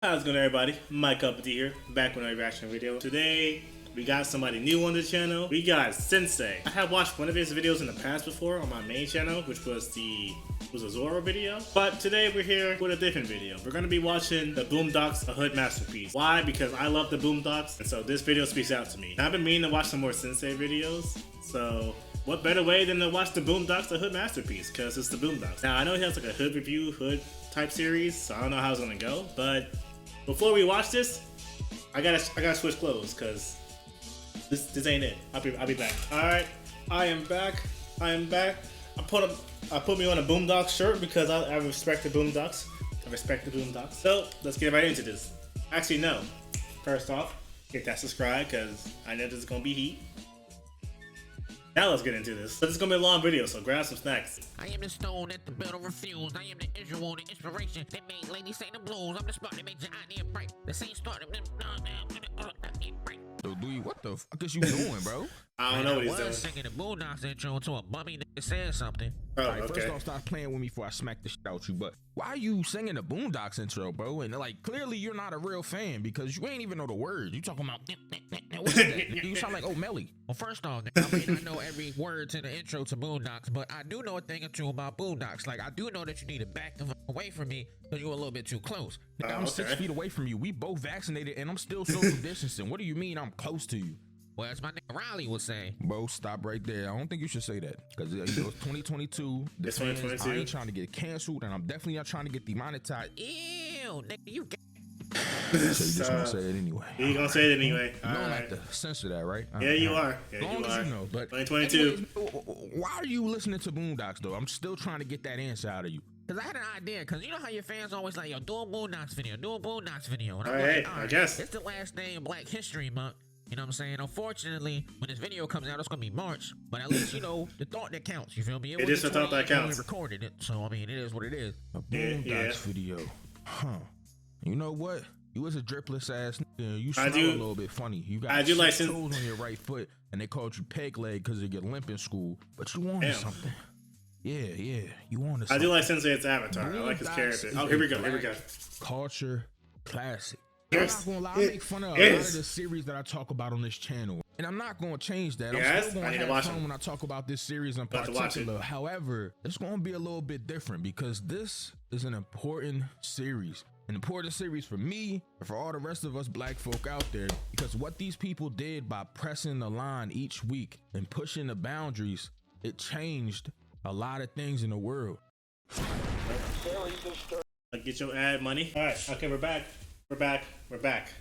How's it going, everybody? MyCupOfTea here, back with another reaction video. Today, we got somebody new on the channel. We got Synsei. I have watched one of his videos in the past before on my main channel, which was a Zoro video. But today we're here with a different video. We're going to be watching the BOONDOCKS, A Hood Masterpiece. Why? Because I love the BOONDOCKS, and so this video speaks out to me. I've been meaning to watch some more Synsei videos, so what better way than to watch the BOONDOCKS, A Hood Masterpiece, because it's the BOONDOCKS. Now, I know he has like a hood review, hood type series, so I don't know how it's going to go, but before we watch this, I gotta switch clothes because this ain't it. I'll be back. All right, I am back. I put me on a BOONDOCKS shirt because I respect the BOONDOCKS. I respect the BOONDOCKS. So let's get right into this. Actually, no. First off, hit that subscribe because I know this is gonna be heat. Now let's get into this. This is gonna be a long video, so grab some snacks. I am the stone that the builder refused. I am the Israel, the inspiration that made ladies say the blues. I'm the spark that made your idea bright. The same start that So, dude, what the fuck is you doing, bro? I don't know what he's I doing. was singing the BOONDOCKS intro to a bummy that said something. Oh, All right, okay. first off, stop playing with me before I smack the shit out you. But why are you singing the BOONDOCKS intro, bro? And like, clearly you're not a real fan because you ain't even know the words. You talking about what's that? You sound like O'Malley. Well, first off, I may not know every word to the intro to BOONDOCKS, but I do know a thing or two about BOONDOCKS. Like, I do know that you need to back the fuck away from me because you're a little bit too close. Nigga, I'm 6 feet away from you. We both vaccinated, and I'm still social distancing. What do you mean I'm close to you? Well, as my nigga Riley would say. Bro, stop right there. I don't think you should say that because it was 2022. It's I 2022. ain't trying to get canceled, and I'm definitely not trying to get demonetized. Ew, nigga, you get. So you just gonna say it anyway. You gonna say it anyway? You All don't right. have to censor that, right? Yeah, you are. Yeah, As long you as are. you know. But 2022. anyways, why are you listening to BOONDOCKS though? I'm still trying to get that answer out of you. Cause I had an idea, cause you know how your fans always like, yo, do a BOONDOCKS video, do a BOONDOCKS video. And I'm Alright, like, I guess. It's the last day of Black History Month. You know what I'm saying? Unfortunately, when this video comes out, it's gonna be March. But at least you know the thought that counts. You feel me? It is the thought that counts. We recorded it, so I mean, it is what it is. A Yeah, BOONDOCKS yeah. video, huh? You know what? You was a dripless ass nigga. You I smell do- a little bit funny. You got I do like toes on your right foot, and they called you peg leg because of your limp in school. But you wanted Damn. something. Yeah, you wanted I something. do like Sensei's avatar. I like his BOONDOCKS character. is Oh, a here we go. culture classic. Yes, I'm not gonna lie, I it make fun of a lot is. of the series that I talk about on this channel, and I'm not gonna change that. Yes, I'm still I gonna need to have watch fun them. when I talk about this series in About to watch it. particular. However, it's gonna be a little bit different because this is an important series. An important series for me and for all the rest of us black folk out there, because what these people did by pressing the line each week and pushing the boundaries, it changed a lot of things in the world. Get your ad money. All right. Okay, we're back. We're back.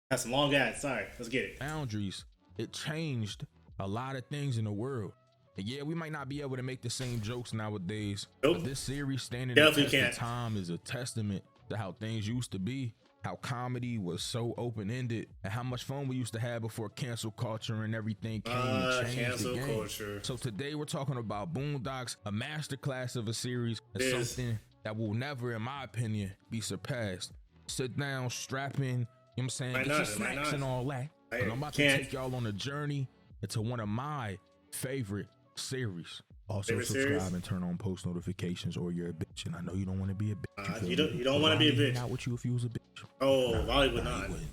That's some long ads. Sorry. Let's get it. Boundaries, it changed a lot of things in the world. And yeah, we might not be able to make the same jokes nowadays, Nope. but this series standing the Definitely test of can't. time is a testament to how things used to be, how comedy was so open-ended, and how much fun we used to have before cancel culture and everything came and changed Cancel the game. culture. So today we're talking about BOONDOCKS, a masterclass of a series, and It is. something that will never, in my opinion, be surpassed. Sit down, strap in, you know what I'm saying? Might Get your not, it might snacks not. and all that. Hey, And I'm about to can't. take y'all on a journey into one of my favorite series. Also Favorite subscribe series? and turn on post notifications, or you're a bitch. And I know you don't want to be a bitch. feel you me? don't wanna But be a I'd hang bitch. out with you if you was a bitch. Oh, Wally would Nah, not. you wouldn't.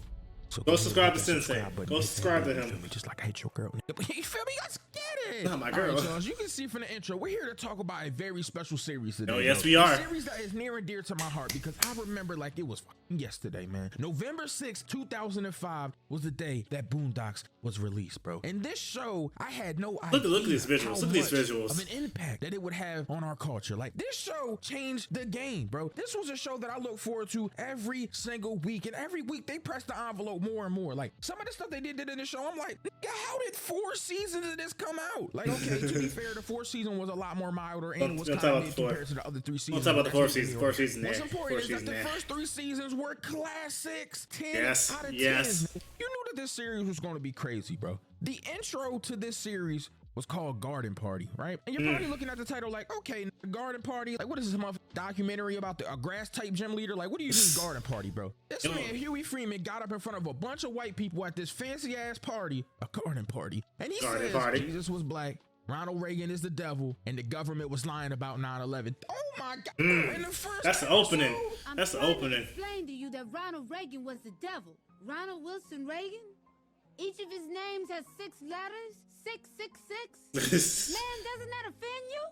So Go ahead and subscribe hit to that Synsei. subscribe button, Go hit that subscribe to bell, you him. feel me? Just like I hate your girl. You feel me? Let's get it. Not my All girl. right, y'all, as you can see from the intro, we're here to talk about a very special series today. Oh, yes, bro. we are. A series that is near and dear to my heart because I remember like it was fucking yesterday, man. November 6th, 2005 was the day that BOONDOCKS was released, bro. And this show, I had no idea. Look at these visuals. how Look at these much visuals. of an impact that it would have on our culture. Like, this show changed the game, bro. This was a show that I look forward to every single week, and every week they press the envelope more and more. Like, some of the stuff they did in the show, I'm like, nigga, how did 4 seasons of this come out? Like, okay, to be fair, the 4th season was a lot more milder and was Don't kind talk of about mid the compared to the other 3 seasons. talk about the That's fourth neither season. here Fourth nor there. season What's there. important Fourth is that season the there. first 3 seasons were classics. 10 Yes, out of 10. yes. You knew that this series was going to be crazy, bro. The intro to this series was called Garden Party, right? And you're probably looking at the title like, okay, Garden Party, like what is this motherfucking documentary about a grass type gym leader? Like, what do you mean Garden Party, bro? This man, Huey Freeman, got up in front of a bunch of white people at this fancy ass party, a garden party, and he Garden says party. Jesus was black, Ronald Reagan is the devil and the government was lying about 9/11. Oh my God. In the first That's the episode, opening. That's the opening. Explain to you that Ronald Reagan was the devil. Ronald Wilson Reagan? Each of his names has 6 letters. 666. Man, doesn't that offend you?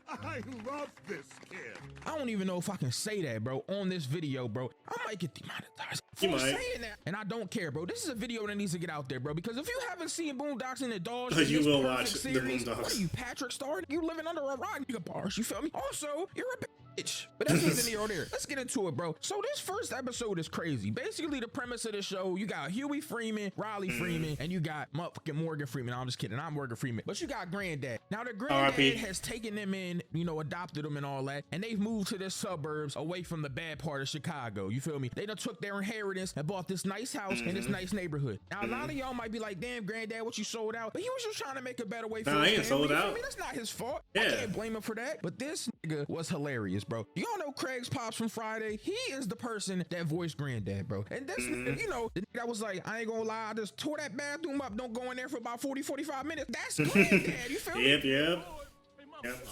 I love this kid. I don't even know if I can say that, bro, on this video, bro. I might get demonetized You for might. saying that. And I don't care, bro. This is a video that needs to get out there, bro, because if you haven't seen Boondocks and the Dogs, You this will perfect watch the series, Boondocks. What are you, Patrick Star? You living under a rock, nigga, bars, you feel me? Also, you're a bitch. But that's neither here nor there. Let's get into it, bro. So this first episode is crazy. Basically, the premise of the show, you got Huey Freeman, Riley Freeman, and you got motherfucking Morgan Freeman. I'm just kidding. I'm Morgan Freeman. But you got Granddad. Now, the Granddad R.I.P. has taken them in, you know, adopted them and all that, and they've moved to the suburbs away from the bad part of Chicago. You feel me? They done took their inheritance and bought this nice house in this nice neighborhood. Now, a lot of y'all might be like, damn, Granddad, what you sold out? But he was just trying to make a better way for Nah, his he ain't family. sold You feel out. me? That's not his fault. I Yeah. can't blame him for that. But this nigga was hilarious, bro. Y'all know Craig's Pops from Friday. He is the person that voiced Granddad, bro. And this nigga, you know, the nigga that was like, I ain't gonna lie, I just tore that bathroom up. Don't go in there for about 40-45 minutes. That's Granddad. You feel me? Yep.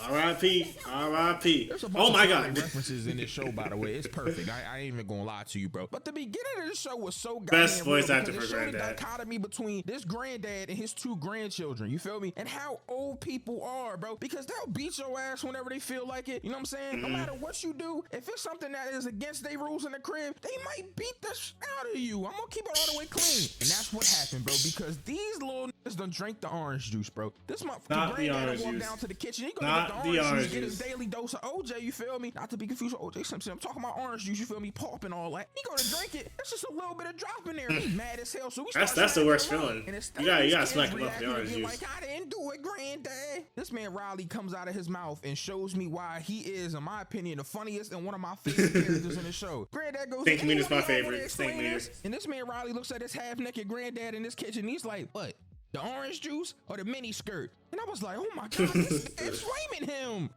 R.I.P. R.I.P. There's a bunch Oh my of funny God. references in this show, by the way. It's perfect. I ain't even gonna lie to you, bro. But the beginning of the show was so goddamn Best voice real actor because for it showed the Granddad. dichotomy between this granddad and his 2 grandchildren. You feel me? And how old people are, bro. Because they'll beat your ass whenever they feel like it. You know what I'm saying? No matter what you do, if it's something that is against their rules in the crib, they might beat the shit out of you. I'm gonna keep it all the way clean. And that's what happened, bro. Because these little niggas done drank the orange juice, bro. This Not motherfucking the granddad orange walked juice. down to the kitchen. He gonna Not get the the orange get his juice. daily dose of OJ, you feel me? Not to be confused with OJ Simpson. I'm talking about orange juice, you feel me? Pop and all that. He gonna drink it. It's just a little bit of drop in there. He's mad as hell. So we That's start the worst smacking him feeling. up. And instead You gotta of these smack kids him up with the reacting orange and being juice. like, I didn't do it, Granddad. This man Riley comes out of his mouth and shows me why he is, in my opinion, the funniest and one of my favorite characters in the show. Granddad goes, Stink "Hey, meter's let me my know when favorite. they Stink explain meter. this." And this man Riley looks at his half-naked granddad in this kitchen. He's like, what? The orange juice or the mini skirt? And I was like, oh my God, this is flaming him.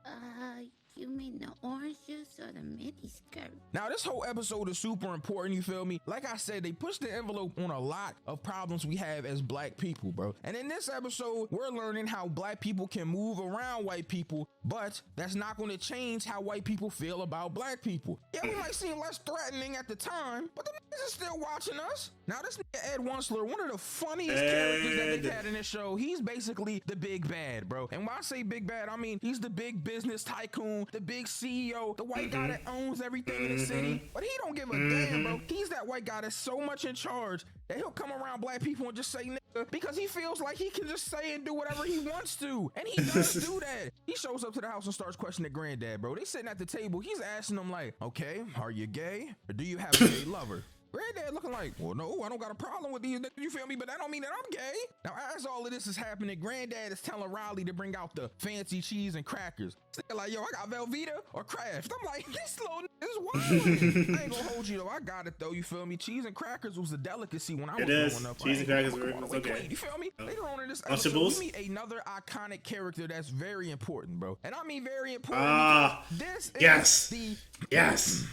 You mean the orange juice or the mini skirt? Now, this whole episode is super important, you feel me? Like I said, they pushed the envelope on a lot of problems we have as black people, bro. And in this episode, we're learning how black people can move around white people, but that's not going to change how white people feel about black people. Yeah, we might seem less threatening at the time, but the niggas are still watching us. Now, this nigga Ed Wunsler, one of the funniest characters that they've had in this show, he's basically the big bad, bro. And when I say big bad, I mean he's the big business tycoon, the big CEO, the white guy that owns everything in the city. But he don't give a damn, bro. He's that white guy that's so much in charge that he'll come around black people and just say nigga because he feels like he can just say and do whatever he wants to. And he does do that. He shows up to the house and starts questioning Granddad, bro. They sitting at the table. He's asking them like, okay, are you gay? Or do you have a gay lover? Granddad looking like, well, no, I don't got a problem with these niggas, you feel me? But that don't mean that I'm gay. Now, as all of this is happening, Granddad is telling Riley to bring out the fancy cheese and crackers. They're like, yo, I got Velveeta or Kraft. I'm like, this little nigga is wild. I ain't gonna hold you, though. I got it, though, you feel me? Cheese and crackers was a delicacy when I was growing up. Cheese and crackers were okay. okay. You feel me? Later on in this Unchables? episode, we meet another iconic character that's very important, bro. And I mean very important because this yes. is the Yes.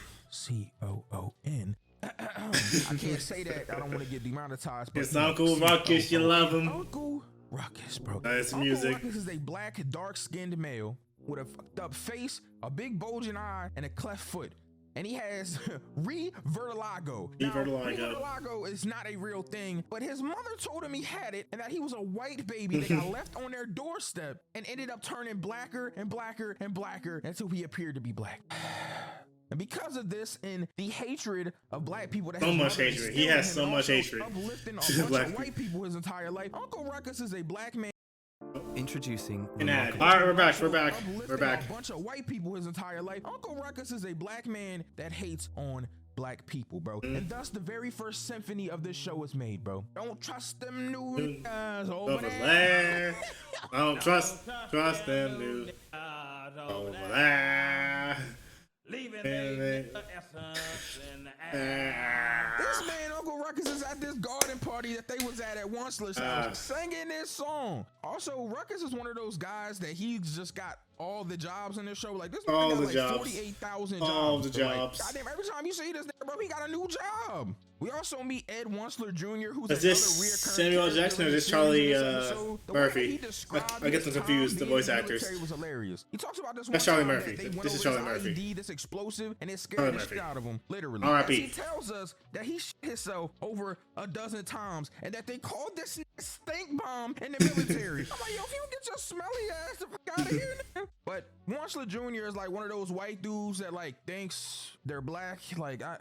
COON. I can't say that. I don't want to get demonetized. But It's Uncle Ruckus. You love him. Uncle Ruckus, bro. Nice Uncle music. Ruckus is a black, dark-skinned male with a fucked up face, a big bulging eye, and a cleft foot. And he has vertigo. Vertigo is not a real thing, but his mother told him he had it and that he was a white baby that got left on their doorstep and ended up turning blacker and blacker and blacker until he appeared to be black. And because of this and the hatred of black people, that So his much mother hatred. instilled He has in him, so much also hatred uplifting a to bunch black of white people his entire life. Uncle Ruckus is a black man. Introducing An ad. All right, we're back. We're back. Uplifting We're back. A bunch of white people his entire life. Uncle Ruckus is a black man that hates on black people, bro. And thus the very first symphony of this show is made, bro. Don't trust them new guys over there. I don't trust them, dude. Over there. Leaving the essence in the air. This man, Uncle Ruckus, is at this garden party that they was at Wunsler's house, singing this song. Also, Ruckus is one of those guys that he's just got all the jobs in the show. Like this All man got the like jobs. 48,000 jobs. All the So, like, jobs. goddamn, every time you see this nigga, bro, he got a new job. We also meet Ed Wensler Jr., who's Is another this reoccurring Samuel character Jackson or in is this the Charlie series in this episode. The way Murphy? he described I get them his time confused, the being voice in the actors. military was hilarious. He talks about this one That's Charlie time that Murphy. they went This is over Charlie his Murphy. IED, this explosive, and it scared Charlie the Murphy. shit out of him, literally. R.I.P. As he tells us that he shit himself over a dozen times and that they called this stink bomb in the military. I'm like, yo, if you get your smelly ass the fuck out of here, man. But Wensler Jr. is like one of those white dudes that like thinks they're black. Like I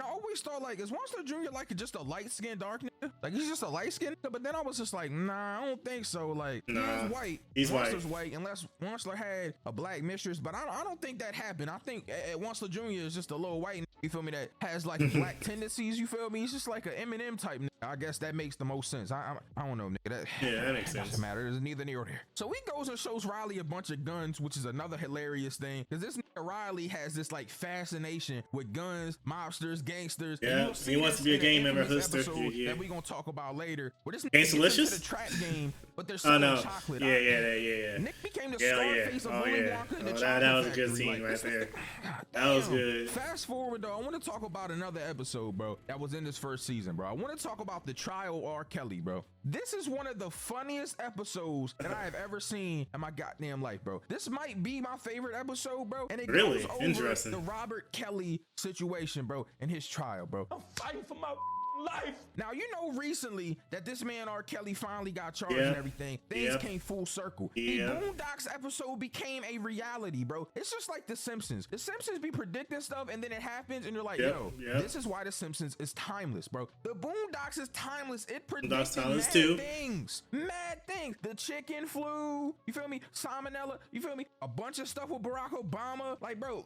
always thought, like, is Wensler Jr. like just a light skinned dark nigga? Like he's just a light skinned nigga? But then I was just like, nah, I don't think so. Like Nah, he is white. he's white. Wensler's white unless Wensler had a black mistress. But I don't think that happened. I think Wensler Jr. is just a little white nigga, you feel me, that has like black tendencies, you feel me? He's just like an Eminem type nigga. I guess that makes the most sense. I don't know, nigga. Yeah, that makes sense. Doesn't matter. There's neither near nor there. So he goes and shows Riley a bunch of guns, which is another hilarious thing. Because this nigga Riley has this like fascination with guns, mobsters, gangsters. Yeah, you'll see he wants this to be a in gang an member, infamous hustler. episode Yeah. that we gonna talk about later. Where this nigga Gangsta-licious? gets into the trap game, but they're Oh selling no. chocolate. Yeah. Nick became the Yeah, yeah. Scarface of Oh, Willy yeah. Wonka in the Oh, chocolate that was a factory. good scene Like, right this there. nigga- That was Damn. good. Fast forward though, I want to talk about another episode, bro, that was in this first season, bro. I want to talk about the trial of R. Kelly, bro. This is one of the funniest episodes that I have ever seen in my goddamn life, bro. This might be my favorite episode, bro. And it Really? goes over Interesting. the Robert Kelly situation, bro, and his trial, bro. I'm fighting for my life. Now, you know recently that this man R. Kelly finally got charged Yeah. and everything. Things Yeah. came full circle. Yeah. The Boondocks episode became a reality, bro. It's just like The Simpsons. The Simpsons be predicting stuff and then it happens and you're like, Yep, yo, yep. this is why The Simpsons is timeless, bro. The Boondocks is timeless. It Boondocks predicts timeless mad too. things. Mad things. The chicken flu, you feel me? Salmonella, you feel me? A bunch of stuff with Barack Obama. Like, bro,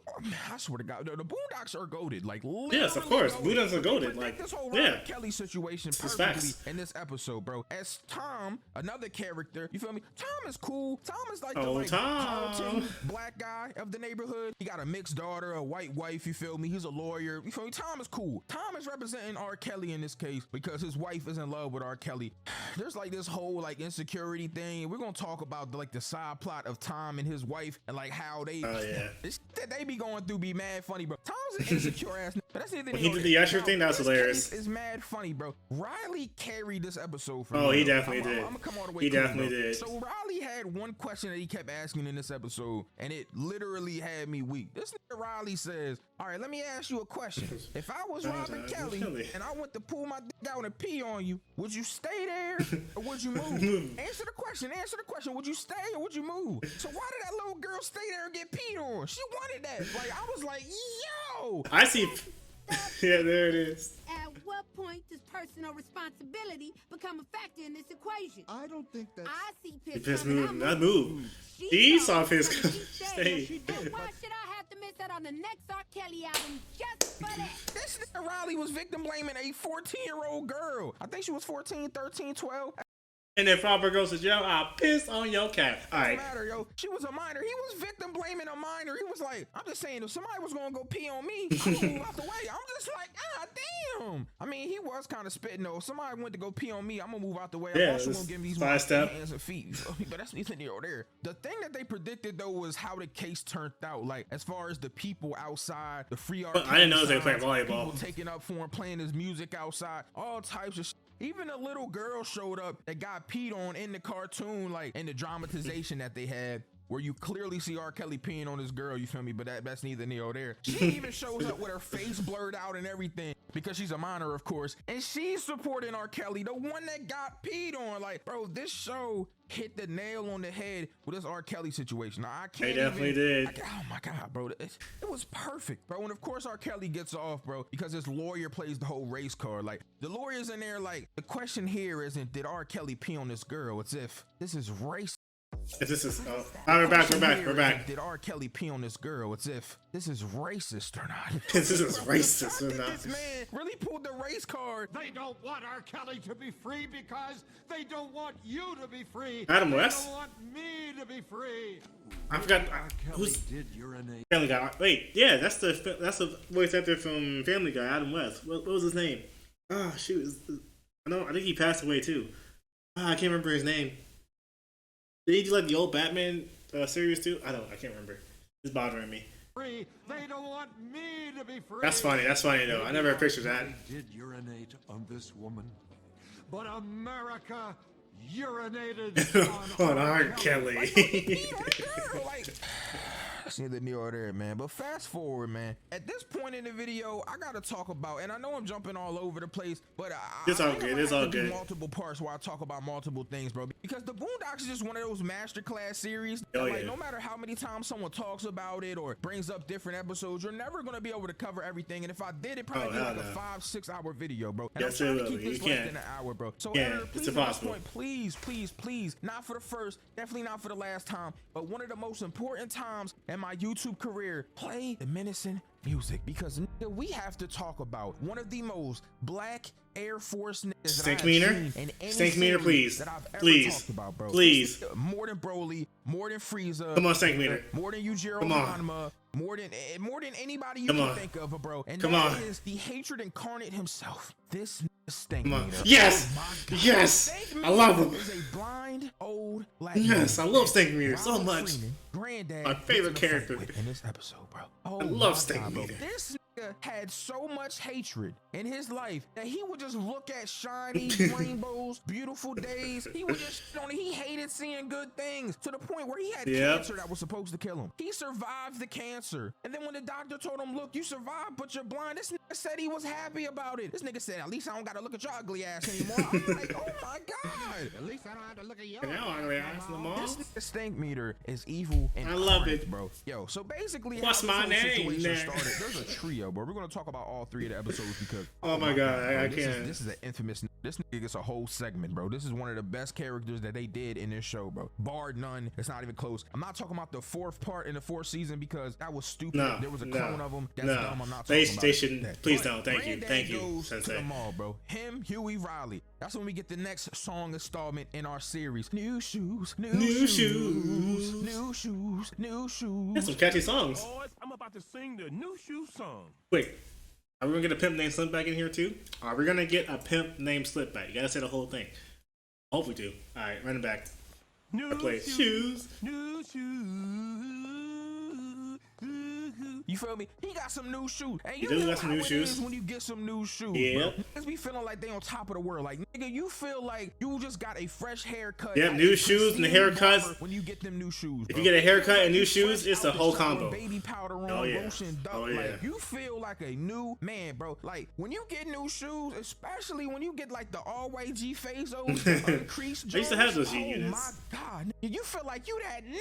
I swear to God, the Boondocks are goated. Like, Yes, of literally course. Boondocks are They goated. predict Like, this whole yeah. Robert Kelly situation is perfectly facts. in this episode, bro. As Tom, another character, you feel me? Tom is cool. Tom is like the Oh, like Tom. Carlton black guy of the neighborhood. He got a mixed daughter, a white wife, you feel me? He's a lawyer. You feel me? Tom is cool. Tom is representing R. Kelly in this case because his wife is in love with R. Kelly. There's like this whole like insecurity thing. We're gonna talk about the side plot of Tom and his wife and like how they Oh, yeah. this shit that they be going through be mad funny, bro. Tom's an insecure ass nigga, but that's neither When here he nor did the there. usher Now, thing, that was this hilarious. case is mad funny, bro. Riley carried this episode for Oh, me. he bro. definitely did. I'm gonna come all the way He clean, definitely bro. did. So Riley had one question that he kept asking in this episode, and it literally had me weak. This nigga Riley says, all right, let me ask you a question. If I was Robert Kelly and I went to pull my dick out and pee on you, would you stay there or would you move? Answer the question. Would you stay or would you move? So why did that little girl stay there and get peed on? She wanted that. Like, I was like, yo. I see. Yeah, there it is. At what point does personal responsibility become a factor in this equation? I don't think that's... I see He Piss pissed coming, I move. Not move. move. She He saw saw it, his so she stayed. stay. And why should I have to miss out on the next R. Kelly album just for that? This nigga Riley was victim blaming a 14-year-old girl. I think she was 14, 13, 12. And if Robert goes to jail, I'll piss on your cat. All right. Matter, yo. She was a minor. He was victim blaming a minor. He was like, I'm just saying, if somebody was gonna go pee on me, I'm gonna move out the way. I'm just like, ah, damn. I mean, he was kind of spitting though. If somebody went to go pee on me, I'm gonna move out the way. Yeah, I'm also it's gonna give him these sidestep. hands and feet. You feel me? But that's neither here nor there. The thing that they predicted though was how the case turned out. Like as far as the people outside, the free art. I didn't know they were playing volleyball. People taking up for him, playing his music outside, all types of shit. Even a little girl showed up that got peed on in the cartoon, like in the dramatization that they had, where you clearly see R. Kelly peeing on this girl, you feel me? But that's neither near nor there. She even shows up with her face blurred out and everything because she's a minor, of course. And she's supporting R. Kelly, the one that got peed on. Like, bro, this show hit the nail on the head with this R. Kelly situation. Now, I can't They definitely even, did. oh my God, bro. It was perfect, bro. And of course, R. Kelly gets off, bro, because his lawyer plays the whole race card. Like, the lawyer's in there, like, the question here isn't, did R. Kelly pee on this girl? It's if this is race. This is. Oh, we're back. Did R. Kelly pee on this girl? It's if this is racist or not. This is racist or not. This man really pulled the race card. They don't want R. Kelly to be free because they don't want you to be free. Adam They West? don't want me to be free. I forgot. R. Kelly Who's did urinate. Family Guy? Wait, yeah, that's the voice actor from Family Guy, Adam West. What was his name? Oh shoot, I think he passed away too. I can't remember his name. Did he do like the old Batman series 2? I can't remember. It's bothering me. Free. They don't want me to be free. That's funny. That's funny though. I never pictured that. I did urinate on this woman, but America urinated on R. Kelly. Like, that's neither near or there, man. But fast forward, man. At this point in the video, I gotta talk about, and I know I'm jumping all over the place, but it's all good. It's all good. Multiple parts where I talk about multiple things, bro. Because the Boondocks is just one of those masterclass series. Oh, like, yeah. no matter how many times someone talks about it or brings up different episodes, you're never gonna be able to cover everything. And if I did, it'd probably be like a 5-6 hour video, bro. And Yes, I'm trying it to will. keep this You less can't. than an hour, bro. So, Yeah, Eric, it's please, at this impossible. point, please, not for the first, definitely not for the last time, but one of the most important times in my YouTube career, play the menacing music, because nigga, we have to talk about one of the most black Air Force niggas Stink that I've meter? seen in any Stink meter, series please. that I've ever Please. talked about, bro. Please. This nigga, more than Broly, more than Frieza, Come on, Stink meter. more than Yujiro Come on. Hanma, more than anybody you Come can on. think of, bro. And Come that on. is the hatred incarnate himself. This Stink Come on. meter. Yes. Oh my God. Yes. Stink I love him. Is a blind old black Yes, man. I love Stink Meter so Ronald much. Freeman, Granddad, My favorite gets in a fight character. with in this episode, bro. Oh, I love my Stink God, bro. Meter. This nigga had so much hatred in his life that he would just look at shiny rainbows, beautiful days. He would just he hated seeing good things to the point where he had Yep. cancer that was supposed to kill him. He survived the cancer, and then when the doctor told him, "Look, you survived, but you're blind," this nigga said he was happy about it. This nigga said, "At least I don't gotta look at your ugly ass anymore." I'm like, oh my God. At least I don't have to look at you. And now I'm gonna ask them all. This nigga Stink Meter is evil and I love it. bro. Yo, so basically, What's how my this whole name, situation man? started, there's a trio, bro. We're gonna talk about all 3 of the episodes because Oh my God, bro, I this can't. This is an infamous. This nigga gets a whole segment, bro. This is one of the best characters that they did in this show, bro. Bar none. It's not even close. I'm not talking about the 4th part in the 4th season because that was stupid. No, There was a no, clone of them. That's no. dumb. I'm not They- talking about they it. shouldn't- That. please But don't. Thank you. Granddad Thank you, goes to Sensei. the mall, bro. Him, Huey, Riley. That's when we get the next song installment in our series. New shoes, new shoes. new shoes, new shoes. That's some catchy songs. Boys, I'm about to sing the new shoe song. Wait, are we gonna get a pimp named Slipback in here too? Are we gonna get a pimp named Slipback? You gotta say the whole thing. Hope we do. All right, run it back. New I play shoes. New shoes. You feel me? He got some new shoes. And you does know got some how new it shoes. is when you get some new shoes, Yeah. bro. Niggas be feeling like they on top of the world. Like, nigga, you feel like you just got a fresh haircut. Yep, at new a shoes and the pristine haircuts. barber when you get them new shoes, If bro. you get a haircut and new You shoes, fresh it's a out the whole shower, combo. Baby powder on, Oh, yeah. lotion, duck. Oh, yeah. Like, you feel like a new man, bro. Like, when you get new shoes, especially when you get like the all-white G Fazos, the uncreased I used to have those Jordans, G units. Oh my God, nigga, you feel like you that nigga.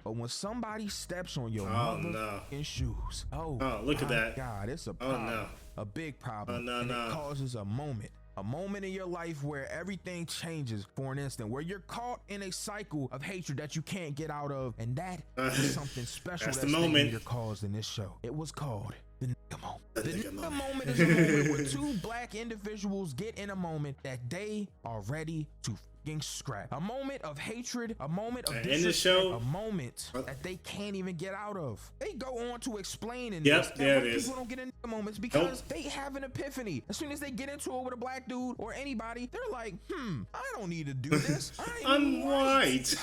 But when somebody steps on your Oh, no. motherfucking shoes, oh look at my that. God, it's a Oh, problem, no. a big problem. Oh, no, and no. It causes a moment in your life where everything changes for an instant, where you're caught in a cycle of hatred that you can't get out of, and that is something special That's that the Stink moment. Meter caused in this show. It was called the nigga moment. The The nigga nigga moment. moment is a moment where 2 black individuals get in a moment that they are ready to fucking scrap. A moment of hatred, a moment of And in the disrespect, show- a moment that they can't even get out of. They go on to explain in Yep, this that there white it is. people don't get in nigga moments because they have an epiphany. As soon as they get into it with a black dude or anybody, they're like, I don't need to do this. I'm white.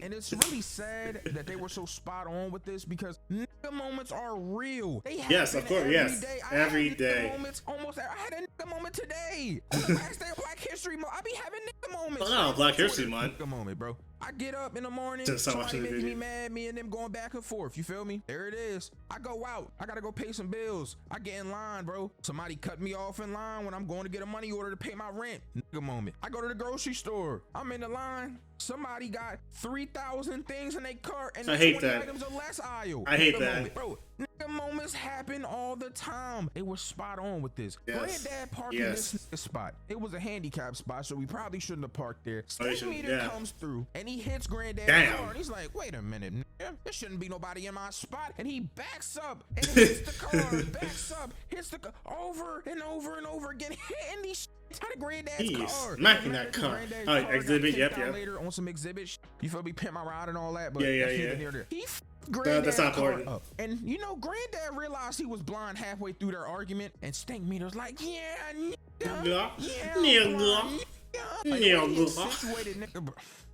And it's really sad that they were so spot on with this because nigga moments are real. They happen Yes, of course, every yes. day. Every I had day. nigga moments almost. I had a nigga moment today. On the last day of Black History Month, I be having nigga moments. Oh, Black History Month. Nigga moment, bro. I get up in the morning, Just so much somebody in the making me video. mad, me and them going back and forth. You feel me? There it is. I go out. I gotta go pay some bills. I get in line, bro. Somebody cut me off in line when I'm going to get a money order to pay my rent. Nigga moment. I go to the grocery store. I'm in the line. Somebody got 3,000 things in their cart and I the hate 20 that. items or less aisle. I hate Nigga that. moment. Bro, nigga moments happen all the time. They were spot on with this. Yes. Granddad parked Yes. in this nigga spot. It was a handicap spot, so we probably shouldn't have parked there. Oh, you Stink shouldn't, meter yeah. comes through and he hits Granddad's Damn. car and he's like, wait a minute, nigga, there shouldn't be nobody in my spot. And he backs up and hits the car, backs up, hits the car over and over and over again, hitting these out of Granddad's He is car. smacking Matter that of car. Granddad's Oh, got exhibit, kicked yep. out later on some exhibit shit. You feel me? Pimp my ride and all that, but Yeah, yeah, that's neither yeah. near there. He that's Granddad's not car important. up. And you know, Granddad realized he was blind halfway through their argument, and Stink Meter's like, yeah, nigga, Yeah. yeah, Nigga. blind, nigga. Like, the way he Nigga. accentuated nigga, bro.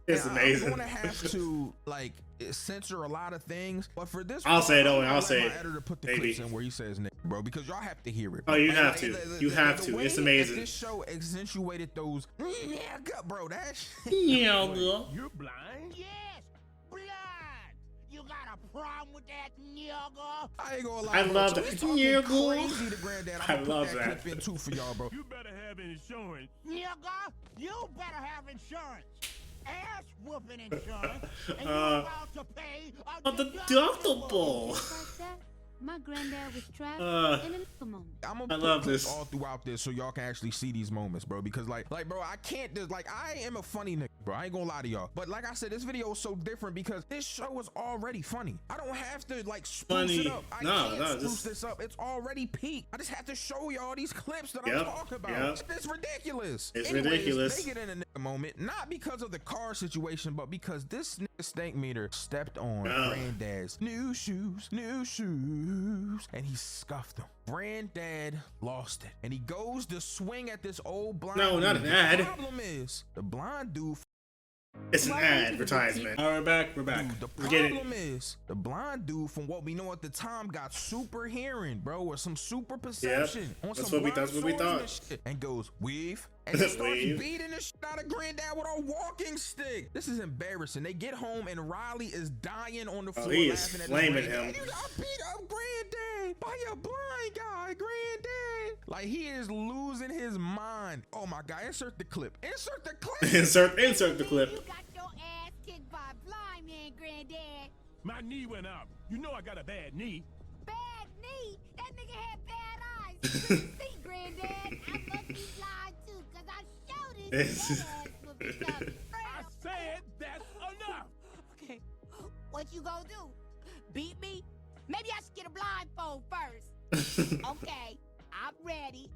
It's amazing. I'm gonna have to like censor a lot of things, but for this, I'll say it. Don't worry, I'll let say my it. editor put the Maybe. clips in where he says nigga, bro, because y'all have to hear it. Oh, you Like, have to. You have the to. way It's that amazing. This show accentuated those nigga, bro. That shit. Yeah, girl. You're blind? Yes, blind. You got a problem with that, nigga? I ain't gonna lie. I bro. love So that. it's talking Yeah, girl. crazy to Granddad. I I'm gonna love put that that. clip in too for y'all, bro. You better have insurance. Nigga, you better have insurance. Ass whooping insurance. And you're about to pay a The deductible. deductible. Like that, my granddad was trapped in a moment. I'm I gonna love put clips this. all throughout this so y'all can actually see these moments, bro. Because like, bro, I can't just like I am a funny nigga, bro. I ain't gonna lie to y'all. But like I said, this video is so different because this show is already funny. I don't have to like spruce Funny. it up. I No, can't no, spruce just- this up. It's already peak. I just have to show y'all these clips that Yep, I'm talking about. yep. It's ridiculous. It's Anyways, ridiculous. They get in a nigga moment, not because of the car situation, but because this nigga stank meter stepped on Granddad's new shoes, and he scuffed them. Granddad lost it, and he goes to swing at this old blind No, not dude. an ad. The problem is the blind dude. It's an advertisement. All right, we're back. We're back. Dude, the We get it. problem is the blind dude, from what we know at the time, got super hearing, bro, or some super perception on that's some what we- blind that's what we swordsman thought. shit, and goes weave and he starts Weave. beating the shit out of Granddad with a walking stick. This is embarrassing. They get home and Riley is dying on the floor, he is laughing at flaming his Granddad. him. I beat up Granddad by a blind guy, Granddad. Like he is losing his mind. Oh my God! Insert the clip. Insert the clip. Insert the You clip. got your ass kicked by a blind man, granddad. My knee went out. You know I got a bad knee. Bad knee? That nigga had bad eyes. You couldn't see, granddad. I must be blind too, cause I showed his ass whooping stuff. I said that's enough. Okay, what you gonna do? Beat me? Maybe I should get a blindfold first. Okay, I'm ready.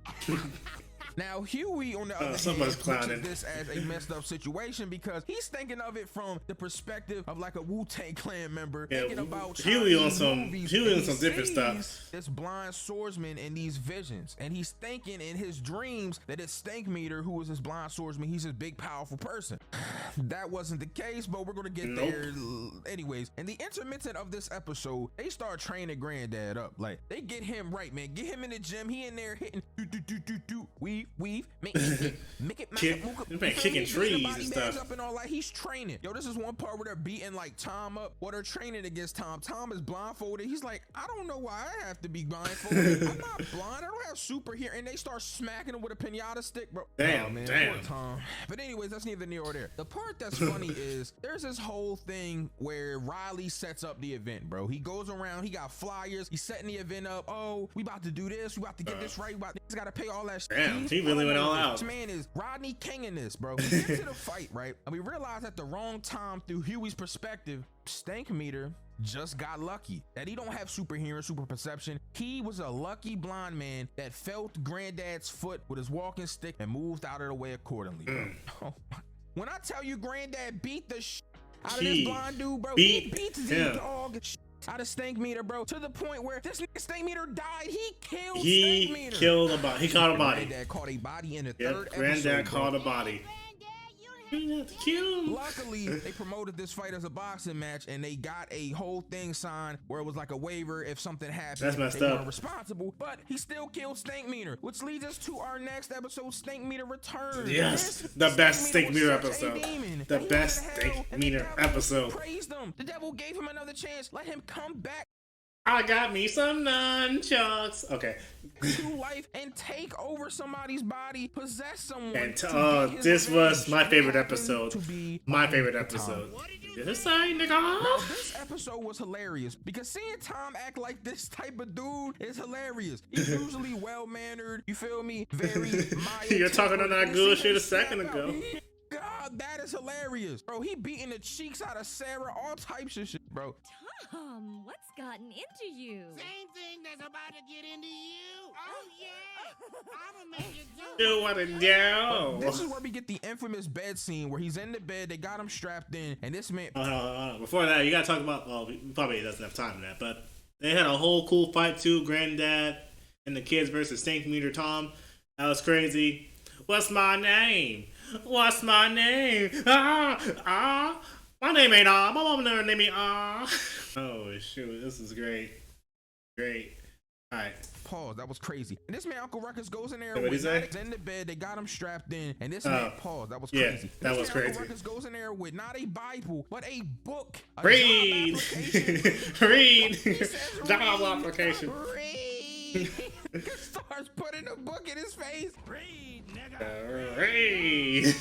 Now, Huey, on the other hand, somebody's pictures clowning. this as a messed up situation because he's thinking of it from the perspective of like a Wu-Tang Clan member, Yeah, thinking about Huey on Chinese some- movies, Huey and on some he different sees stuff. This blind swordsman in these visions, and he's thinking in his dreams that it's Stank Meter, who is this blind swordsman. He's this big, powerful person. That wasn't the case, but we're gonna get Nope. there anyways. In the intermittent of this episode, they start training Granddad up. Like they get him right, man. Get him in the gym. He in there hitting weave, make it, Kick- they've been kicking trees and stuff. up and all that. He's training. Yo, this is one part where they're beating like Tom up. What they're training against Tom. Tom is blindfolded. He's like, I don't know why I have to be blindfolded. I'm not blind. I don't have super hearing. And they start smacking him with a pinata stick, bro. Damn, Oh, man, damn. poor Tom. But anyways, that's neither near or there. The part that's funny is there's this whole thing where Riley sets up the event, bro. He goes around. He got flyers. He's setting the event up. Oh, we about to do this. We about to get this right. Niggas got to pay all that shit. Damn, he really went all out. This man is Rodney King in this, bro. We get to the fight, right? And we realize at the wrong time, through Huey's perspective, Stank Meter just got lucky that he don't have super hearing, super perception. He was a lucky blind man that felt Granddad's foot with his walking stick and moved out of the way accordingly. Bro. Oh my. When I tell you Granddad beat the out of this He blind dude, bro, beat he beats his him. dog out of Stank Meter, bro, to the point where this nigga Stank Meter died. He killed Stank He Meter. killed a body. He caught a body. Granddad caught a body in the Yep, third Granddad episode, bro. caught a body. Granddad, you done You didn't have to kill him. Luckily, they promoted this fight as a boxing match, and they got a whole thing signed where it was like a waiver if something happened. That's messed they up. weren't responsible, but he still killed Stank Meter, which leads us to our next episode, Stank Meter Returns. Yes, This the best Stank was Meter such a episode. demon The that he best went to Stank hell, and the Meter devil episode. Praised him. The devil gave him another chance, let him come back I got me some nunchucks. Okay. to life and take over somebody's body, possess someone. And to get his this was revenge. my He favorite happened episode. to be My favorite Tom. episode. This side, Now, nigga. this episode was hilarious because seeing Tom act like this type of dude is hilarious. He's usually well-mannered, you feel me? Very mild. You're talking on that good shit a Snap second out. ago. God, that is hilarious. Bro, he beating the cheeks out of Sarah, all types of shit, bro. Tom, what's gotten into you? Same thing that's about to get into you. Oh yeah, I'ma make you do. Do what it do. This is where we get the infamous bed scene where he's in the bed, they got him strapped in, and this man... Hold on. Before that, you gotta talk about. Well, we probably doesn't have time for that, but they had a whole cool fight too. Granddad and the kids versus Stank Meter Tom. That was crazy. What's my name? What's my name? My name ain't Ah. My mama never named me Ah. Oh shoot, this is great. Great. Alright. Pause. That was crazy. And this man, Uncle Ruckus, goes in there What'd he with say? not in the bed. They got him strapped in. And this man, pause. That was crazy. Yeah, that was crazy. Uncle Ruckus goes in there with not a Bible, but a book. A Read. job application. Read. He says, Job read. application. Read. Starts putting a book in his face. Read, nigga. Read.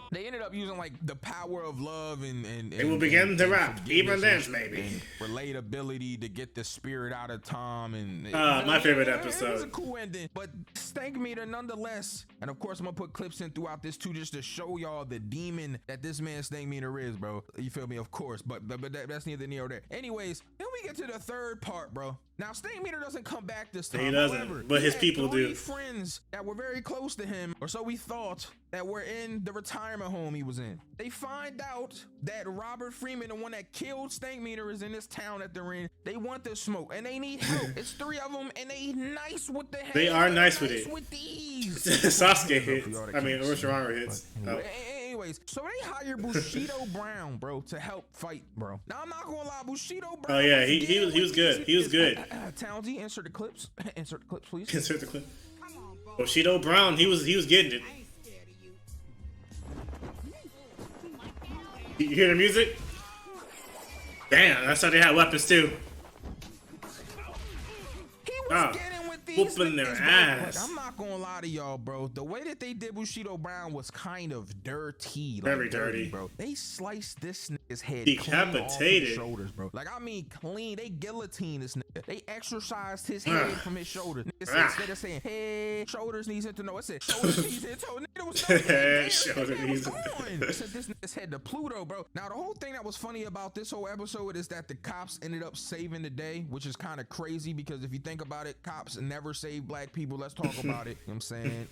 They ended up using like the power of love and They will begin to rap, even dance, maybe. And relatability to get the spirit out of Tom and my favorite It was a episode. cool ending, but stank meter nonetheless. And of course, I'm gonna put clips in throughout this too, just to show y'all the demon that this man stank meter is, bro. You feel me? Of course, but that's neither near nor there. Anyways, then we get to the third part, bro. Now, stank meter doesn't come back this time. He doesn't, However, but his he had people do. 3 friends that were very close to him, or so we thought, that were in the retirement home he was in. They find out that Robert Freeman, the one that killed Stank Meter, is in this town that they're in. They want the smoke and they need help. It's 3 of them and they nice with the hands. They are nice with it. With these. Sasuke hits. I mean, Orochimaru hits. Oh. Anyways, so they hire Bushido Brown, bro, to help fight, bro. Now I'm not gonna lie, Bushido Brown. Oh yeah, he was good. He was good. Townsy, insert the clips. Insert the clips, please. Insert the clip. Bushido Brown, he was getting it. You hear the music? Damn, that's how they had weapons too. Whooping their ass. I'm not gonna lie to y'all, bro. The way that they did Bushido Brown was kind of dirty. Very dirty, bro. They sliced this nigga's head decapitated clean off his shoulders, bro. Like, I mean, clean. They guillotined this nigga. They exorcised his head from his shoulders. Instead of saying head, shoulders, knees, and no, it said shoulders, knees, and toe. Nigga, there was no head. Shoulders, knees. It said this nigga's head to Pluto, bro. Now, the whole thing that was funny about this whole episode is that the cops ended up saving the day, which is kind of crazy because if you think about it, cops never save black people. Let's talk about it. You know what I'm saying?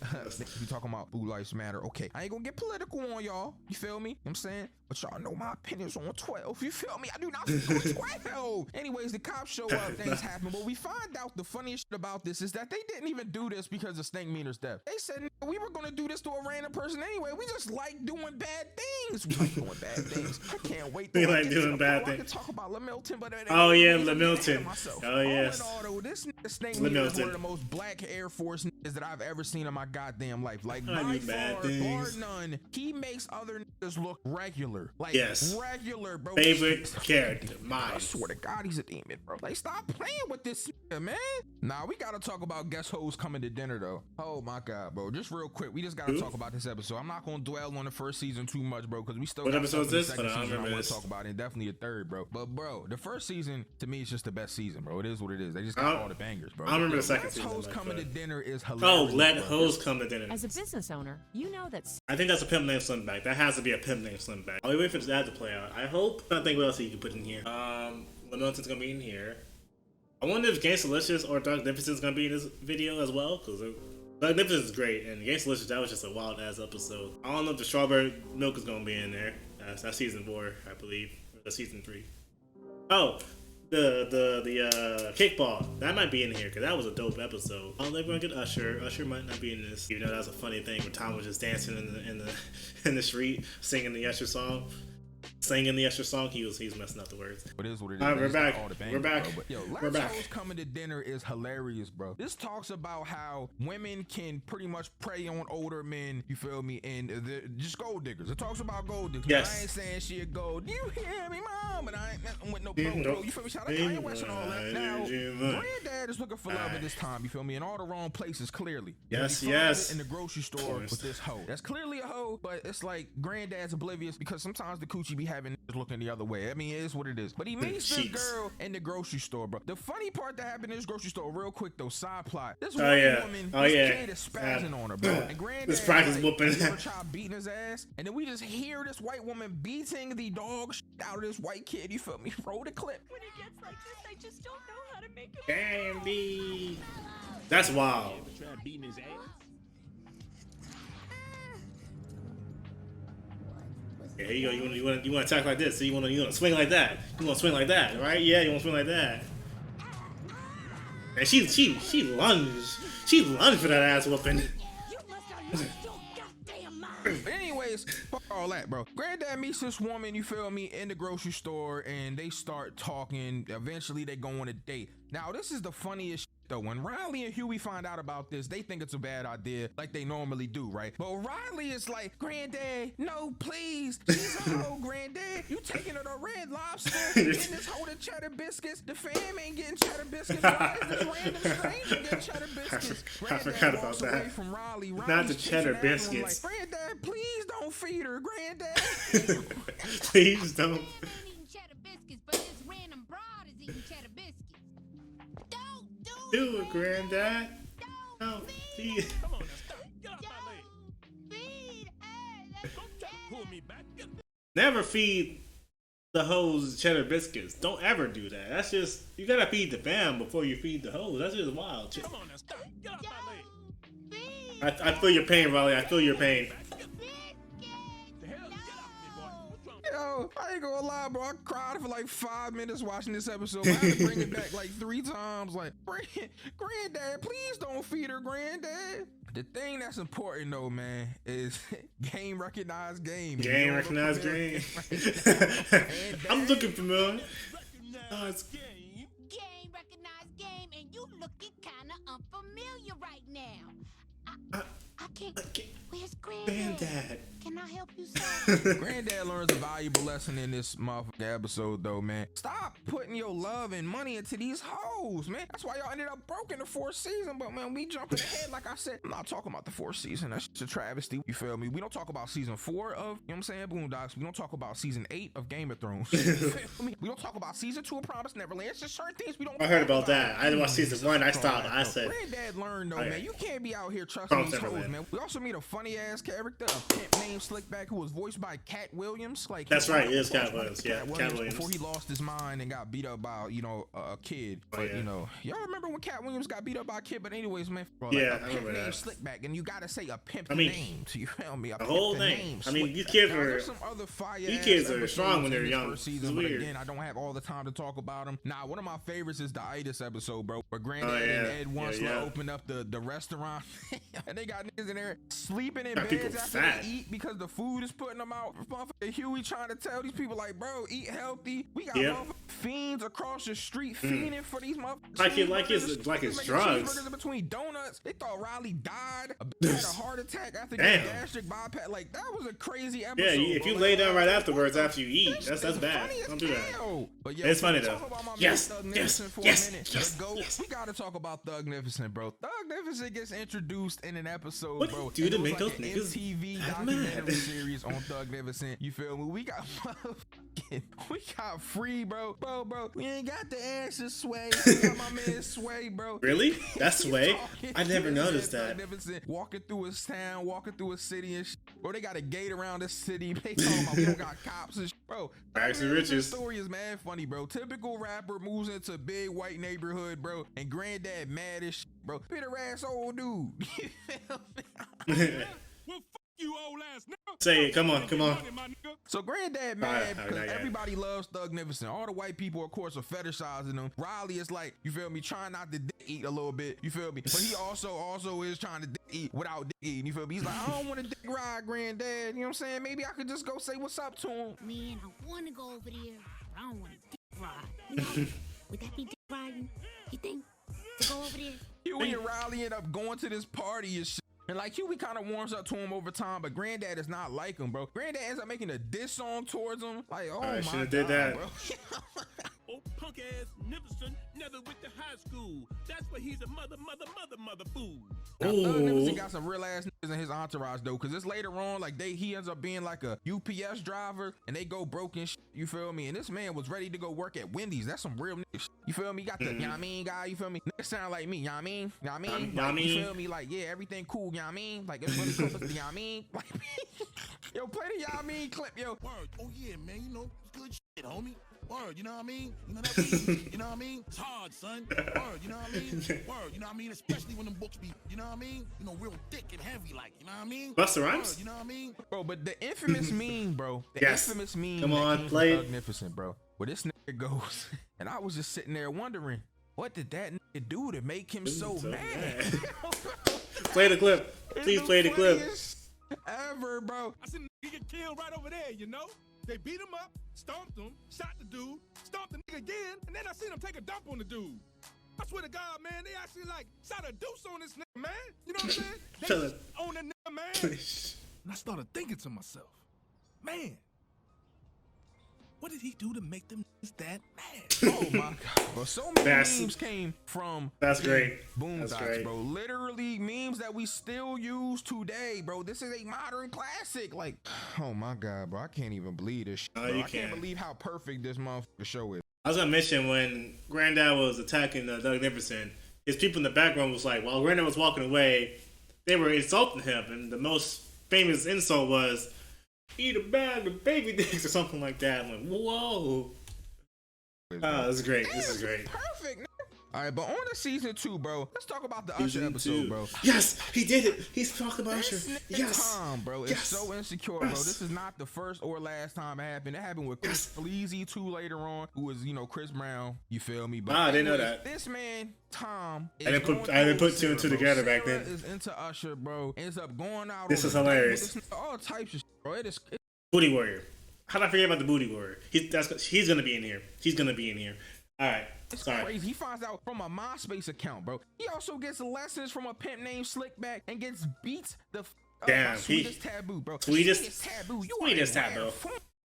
We talking about Blue Lives Matter. Okay, I ain't gonna get political on y'all. You feel me? You know what I'm saying? But y'all know my opinions on 12. You feel me? I do not speak on 12. Anyways, the cops show up, things happen. But we find out the funniest shit about this is that they didn't even do this because of Stank Meter's death. They said we were gonna do this to a random person anyway. We just like doing bad things. We like doing bad things. I can't wait. We like doing bad things. I can talk about Lamilton, but oh yeah, Lamilton. Oh yes. This Stank Meter is one of the most black Air Force niggas that I've ever seen in my goddamn life. Like, by far, bar none, he makes other niggas look regular. Like, regular, bro. Favorite character, mine. I swear to God, he's a demon, bro. Like, stop playing with this nigga, man. Nah, we gotta talk about guest hoes coming to dinner, though. Oh my God, bro. Just real quick, we just gotta talk about this episode. I'm not gonna dwell on the first season too much, bro, because we still got episode is this? I want to talk about it. Definitely a third, bro. But bro, the first season to me is just the best season, bro. It is what it is. They just got all the bangers, bro. I remember the second season. Hoes coming to dinner is hilarious. Oh, let hoes come to dinner. As a business owner, you know that. I think that's a pimp named Slimback. That has to be a pimp named Slimback. I'll wait for that to play out. I hope. I think what else you can put in here. Lamilton's gonna be in here. I wonder if Gangsta-licious or Darknificent's gonna be in this video as well, because Darknificent is great, and Gangsta-licious, that was just a wild ass episode. I don't know if the strawberry milk is gonna be in there. That's season 4, I believe. Or that's season 3. Oh, the kickball, that might be in here because that was a dope episode. I don't think we're gonna get Usher. Usher might not be in this. You know, that was a funny thing when Tom was just dancing in the street, singing the Usher song. Singing the Usher song, he's messing up the words. It is what it is. All right, we're back. We're back. Yo, we're back. Hoes coming to dinner is hilarious, bro. This talks about how women can pretty much prey on older men. You feel me? And just gold diggers. It talks about gold diggers. Yes. I ain't saying she a gold. You hear me, mom? But I ain't messing with no bro. You feel me? Shout out to West and all that. Now, granddad is looking for love at this time. You feel me? In all the wrong places, clearly. Yes. In the grocery store with this hoe. That's clearly a hoe, but it's like granddad's oblivious because sometimes the coochie be having looking the other way. I mean, it is what it is. But he meets this girl in the grocery store, bro. The funny part that happened in this grocery store, real quick though, side plot. This woman, this kid is spazzing on her, bro. And granddad, this practice whooping. Try beating his ass, and then we just hear this white woman beating the dog shit out of this white kid. You feel me? Roll the clip. When it gets like this, I just don't know how to make it. Candy. That's wild. Try beating his ass. Yeah, here you go. You want to attack like this? So you want to swing like that? You want to swing like that, right? Yeah, you want to swing like that. And she lunged. She lunged for that ass whooping. You must have But anyways, fuck all that, bro. Granddad meets this woman, you feel me, in the grocery store, and they start talking. Eventually, they go on a date. Now, this is the funniest shit, though. When Riley and Huey find out about this, they think it's a bad idea, like they normally do, right? But Riley is like, Granddad, no, please. She's a hoe, Granddad. You taking her to Red Lobster, getting this hoe to cheddar biscuits. The fam ain't getting cheddar biscuits. Why is this random stranger getting cheddar biscuits? I forgot about Away that. from Riley. Not the cheddar biscuits. Like, Granddad, please don't feed her, Granddad. Please don't. Man, I'm eating cheddar biscuits, but this random broad is eating cheddar biscuits. Don't Do it, Granddad. Don't feed. Come on now, stop. Get off my leg. feed her. Don't try to pull me back. Never feed the hoes cheddar biscuits. Don't ever do that. That's just, you gotta feed the fam before you feed the hoes. That's just wild. Come on now, stop. Get off my leg. Feed I feel your pain, Riley. I feel your pain. biscuits. The hell? Get off me, boy. What's wrong? Yo, I ain't gonna lie, bro. I cried for like 5 minutes watching this episode. I had to bring it back like 3 times. Like, Granddad, please don't feed her, Granddad. The thing that's important though, man, is game recognized game. Game You know, recognized look game. familiar. I'm looking familiar. Recognize it's- game. Game recognized game, and you looking kind of unfamiliar right now. I can't. Where's Granddad? Granddad. Can I help you, sir? Granddad learns a valuable lesson in this motherfucking episode, though, man. Stop putting your love and money into these hoes, man. That's why y'all ended up broke in the 4th season. But man, we jumping ahead, like I said. I'm not talking about the 4th season. That's just a travesty. You feel me? We don't talk about season 4 of, you know what I'm saying, Boondocks. We don't talk about season 8 of Game of Thrones. You feel me? We don't talk about season 2 of Promised Neverland. It's just certain things we don't. I heard talk about that. I didn't watch season 1. I stopped. I said, Granddad learned though, Oh, yeah. man. You can't be out here trusting these Promised hoes, Neverland. man. We also meet a funny ass character, a pimp named Slickback, who was voiced by Cat Williams. Like, That's right, it is Cat Cat Williams. Yeah, Cat Williams. before he lost his mind and got beat up by, you know, a kid. Oh, But yeah. you know, y'all remember when Cat Williams got beat up by a kid? But anyways, man, bro, Yeah, like, I a pimp remember named that. Slickback, and you gotta say a pimp I mean, name. So you feel me? A the whole pimp thing. I mean, these Slickback. kids Now, are- there's some other fire these ass kids are episodes strong when in they're this young. first It's season, but weird. again, I don't have all the time to talk about them. Nah, one of my favorites is the Itis episode, bro, where Granddad Oh, yeah. and Ed Once Yeah, yeah. opened up the restaurant, and they got niggas in there sleeping in Got people beds after fat. they eat because the food is putting them out. Motherfucker Huey trying to tell these people like, bro, eat healthy. We got Yep. motherfucking fiends across the street fiending for these motherfuckers. Like it's Making drugs. cheeseburgers in between donuts. They thought Riley died. Had a heart attack after Damn. getting gastric bypass. Like, that was a crazy episode. Yeah, if bro. you Like, lay down right afterwards after you eat, this that's is bad. funny as Don't do that. hell. But yeah, It's funny, talk though. about my man Yes, Thugnificent yes, for yes, a minute. yes, The GOAT. yes. We gotta talk about Thugnificent, bro. Thugnificent gets introduced in an episode, What bro. do you do to and it make was those like an niggas MTV mad? documentary series on Thugnificent. You feel me? We got we got free, bro. Bro. We ain't got the answer, Sway. We got my man Sway, bro. Really? That's He's Sway? talking I never to noticed his that. Thugnificent, walking through his town, walking through a city and shit. Bro, they got a gate around the city. They talking about we don't got cops and shit. Bro, Rags and Thugnificent's riches. story is mad funny, bro. Typical rapper moves into big white neighborhood, bro, and granddad mad as shit, bro. Bitter ass old dude. You feel me? Well, fuck you, old ass nigga. Say it. Come on. Money, my nigga. So granddad Alright, mad alright, because not yet. everybody loves Thugnificent. All the white people, of course, are fetishizing them. Riley is like, you feel me, trying not to dick eat a little bit. You feel me? But he also is trying to dick eat without dick eating. You feel me? He's like, I don't want to dick ride granddad. You know what I'm saying? Maybe I could just go say what's up to him. Man, I want to go over there, but I don't want to dick ride. You know, would that be dick riding? You think? To go over there? Huey and Riley end up going to this party and shit. And like Huey kind of warms up to him over time, but Granddad is not like him, bro. Granddad ends up making a diss song towards him. Like, oh my shoulda god, did that. bro. Oh, punk ass Nicholson never went to high school. That's why he's a mother fool. Now, Ooh. Thugnificent got some real ass niggas in his entourage though, cause it's later on like he ends up being like a UPS driver and they go broke and shit, you feel me? And this man was ready to go work at Wendy's. That's some real nigga shit. You feel me? Got the, you know what I mean, guy, you feel me? Niggas sound like me, you know what I mean? You know what I mean? Know what I Like, you mean? feel me? Like, yeah, everything cool, you know what I mean? Like, it's really cool, you know what I mean? Like, yo, play the, you know what I mean, clip, yo. Word. Oh yeah, man. You know, it's good shit, homie. Word. You know what I mean? You know that beat? You know what I mean? It's hard, son. Word. You know what I mean? Word. You know what I mean? Especially when them books be, you know what I mean? You know, real thick and heavy, like. You know what I mean? Busta Rhymes? Word, you know what I mean? Bro, but the infamous meme, bro. The Yes. infamous meme. Come that on, came play from it. Thugnificent, bro. Where this nigga goes, and I was just sitting there wondering, What did that nigga do to make him so mad? Play the clip. Please play the clip. Ever, bro. I seen the nigga get killed right over there, you know? They beat him up, stomped him, shot the dude, stomped the nigga again, and then I seen him take a dump on the dude. I swear to God, man, they actually like shot a deuce on this nigga, man. You know what I'm saying? They just on the nigga, man. And I started thinking to myself, man, what did he do to make them niggas that mad? Oh my God, bro. So many memes came from Boondocks, bro. Literally memes that we still use today, bro. This is a modern classic. Like, oh my God, bro. I can't even believe this shit, bro. I can't believe how perfect this motherfucker show is. I was gonna mention when Granddad was attacking Doug Nickerson, his people in the background was like, while Granddad was walking away, they were insulting him, and the most famous insult was, "Eat a bag of baby dicks" or something like that. I'm like, whoa. Oh, this is great. This is great. Perfect. All right, but on to season 2, bro. Let's talk about the Usher episode, bro. Yes, he did it. He's talking about Usher. Yes. Tom, bro, it's so insecure, bro. This is not the first or last time it happened. It happened with Chris Fleazy too later on, who was, you know, Chris Brown. You feel me? But I didn't know that. This man, Tom, I didn't put two and two together back then. Is into Usher, bro. Ends up going out. This is hilarious. All types of shit, bro. It is. Booty Warrior. How did I forget about the Booty Warrior? He's gonna be in here. He's gonna be in here. All right. It's crazy. He finds out from a MySpace account, bro. He also gets lessons from a pimp named Slickback and gets beats the damn Sweetest Taboo, bro. Sweetest Taboo. Sweetest Taboo.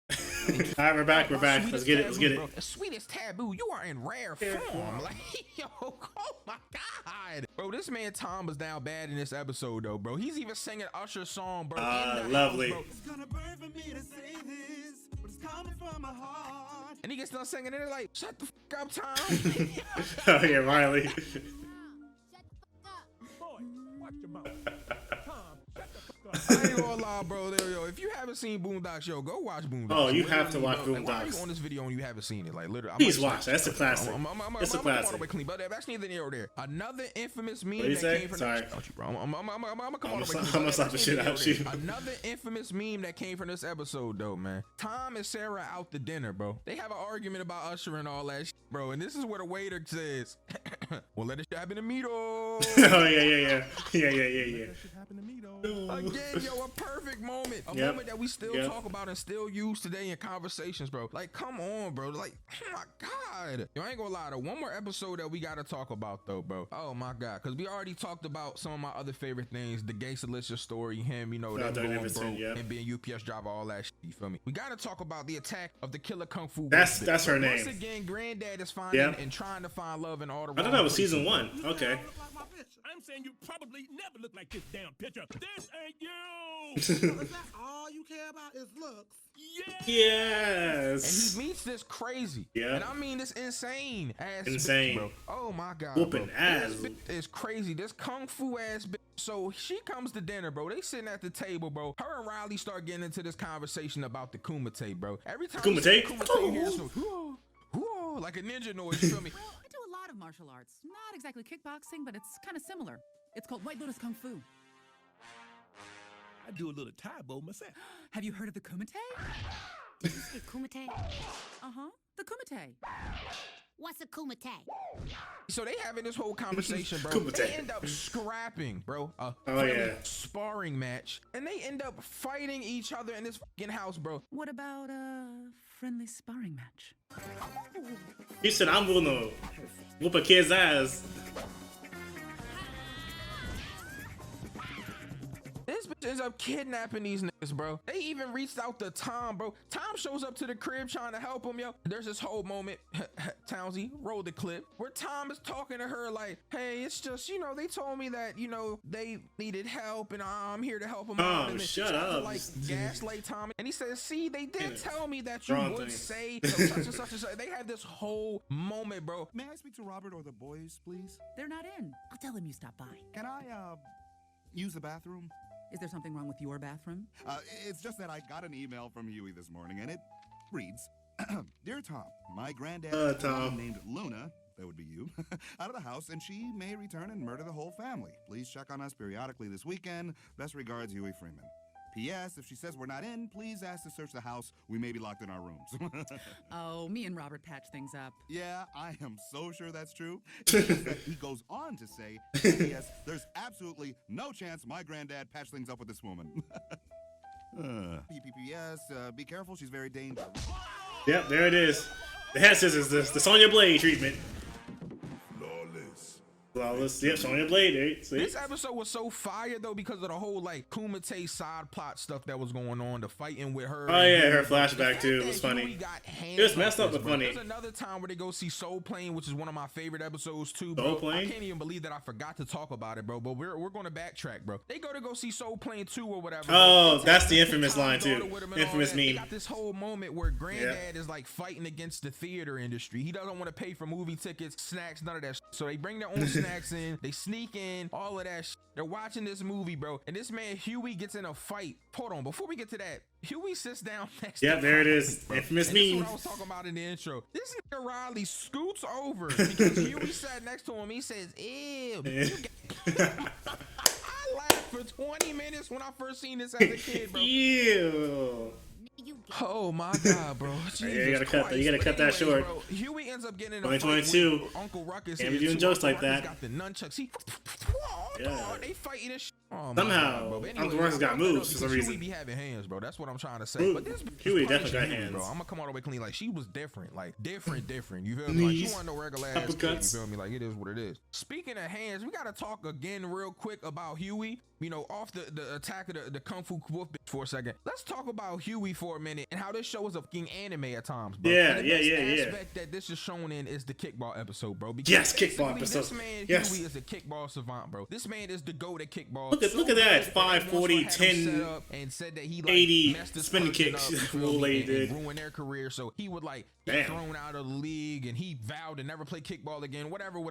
All right, we're back. We're back. Let's get it. Let's get it. The Sweetest Taboo. You are in rare form. Like, yo, oh my God, bro. This man Tom was down bad in this episode, though, bro. He's even singing Usher's song, bro. Lovely. House, bro. It's gonna burn for me to say this, but it's coming from my heart. And he gets done singing, and they're like, "Shut the fuck up, Tom." Oh yeah, Riley. Shut the fuck up. Boy, watch your mouth. I ain't gonna lie, bro. Yo, if you haven't seen Boondocks, yo, go watch Boondocks. Oh, you have to watch Boondocks. Why are you on this video and you haven't seen it? Like, literally, please watch. That's a classic. It's a classic. But that's neither here or there. Another infamous meme that came from. Sorry. I'm gonna slap the shit out you. Another infamous meme that came from this episode, though, man. Tom and Sarah out to dinner, bro. They have an argument about Usher and all that shit, bro. And this is where the waiter says, "Well, let it happen to me, though." Oh yeah. Again, yo, a perfect moment. A moment that we still talk about and still use today in conversations, bro. Like, come on, bro. Like, oh my God. Yo, I ain't gonna lie, though. One more episode that we gotta talk about, though, bro. Oh my God. Because we already talked about some of my other favorite things. The Gangsta story, him, you know, them going broke and being UPS driver, all that shit. You feel me? We gotta talk about the attack of the killer Kung Fu. That's her name. Once again, Granddad is finding and trying to find love in all the. I thought that was season 1. Okay. I'm saying you probably never look like this damn picture. This ain't you. Is that all you care about is looks? Yes. And he meets this crazy. Yeah. And I mean this insane ass insane bitch, bro. Oh my God. Whooping ass. This bitch is crazy. This Kung Fu ass bitch. So she comes to dinner, bro. They sitting at the table, bro. Her and Riley start getting into this conversation about the Kumite, bro. Every time Kumite? you hear this like a ninja noise, you feel me? Well, I do a lot of martial arts. Not exactly kickboxing, but it's kind of similar. It's called White Lotus Kung Fu. I do a little Taibo myself. Have you heard of the Kumite? Did you say kumite? Uh-huh. The Kumite. What's a kumite? So they having this whole conversation, bro. They end up scrapping, bro. Sparring match. And they end up fighting each other in this fucking house, bro. What about a friendly sparring match? He said, "I'm gonna whoop a kid's ass." This bitch ends up kidnapping these niggas, bro. They even reached out to Tom, bro. Tom shows up to the crib trying to help him, yo. There's this whole moment, Townsy, roll the clip, where Tom is talking to her like, "Hey, it's just, you know, they told me that, you know, they needed help and I'm here to help them out." And shut up. To, like, gaslight Tom. And he says, "See, they did tell me that you would say such and such and such." They had this whole moment, bro. May I speak to Robert or the boys, please? They're not in. I'll tell them you stopped by. Can I, use the bathroom? Is there something wrong with your bathroom? It's just that I got an email from Huey this morning, and it reads, "Dear Tom, my granddad is a woman named Luna," that would be you, "out of the house, and she may return and murder the whole family. Please check on us periodically this weekend. Best regards, Huey Freeman." P.S. If she says we're not in, please ask to search the house. We may be locked in our rooms. Oh, me and Robert patch things up. Yeah, I am so sure that's true. It's just that he goes on to say, P.S. There's absolutely no chance my granddad patched things up with this woman. P.P.P.S. Be careful, she's very dangerous. Yep, there it is. The head scissors, the Sonya Blade treatment. Flawless. Yep, Sonya Blade. There, see? This episode was so fire though because of the whole like Kumite side plot stuff that was going on, the fighting with her. Oh yeah, her flashback too. It was funny. It was messed up but funny. There's another time where they go see Soul Plane, which is one of my favorite episodes too, bro. Soul Plane? I can't even believe that I forgot to talk about it, bro. But we're going to backtrack, bro. They go see Soul Plane 2 or whatever. Oh, that's the infamous line too. Infamous meme. They got this whole moment where Granddad is like fighting against the theater industry. He doesn't want to pay for movie tickets, snacks, none of that. So they bring their own snacks in. They sneak in, all of that. They're watching this movie, bro. And this man Huey gets in a fight. Hold on, before we get to that, Huey sits down next to there it is. Infamous meme. This is what I was talking about in the intro. This nigga Riley scoots over because Huey sat next to him. He says, ew. I laughed for 20 minutes when I first seen this as a kid, bro. Ew. Oh my God, bro. Yeah, you gotta cut that short. Bro, Huey ends up getting in a 2022. fight with Uncle Ruckus. Can't be doing jokes like that. Got the nunchucks. They fighting this shit. Oh, somehow God, anyway, Uncle Ruckus got moves for some reason. Huey be having hands, bro. That's what I'm trying to say. But this Huey definitely got hands, bro. I'm gonna come all the way clean. Like she was different, like different. You feel me? Like she wasn't no regular ass kid, you feel me? Like it is what it is. Speaking of hands, we gotta talk again real quick about Huey. You know, off the attack of the Kung Fu Wolf for a second. Let's talk about Huey for a minute and how this show is a fucking anime at times, bro. Yeah. Aspect that this is shown in is the kickball episode, bro. Because yes, kickball episode. This man Huey is a kickball savant, bro. This man is the goat at kickball. Look at that. 540, 10, and said that he 80 spin kicks. And ruined their career, so he would like get thrown out of the league, and he vowed to never play kickball again. Whatever.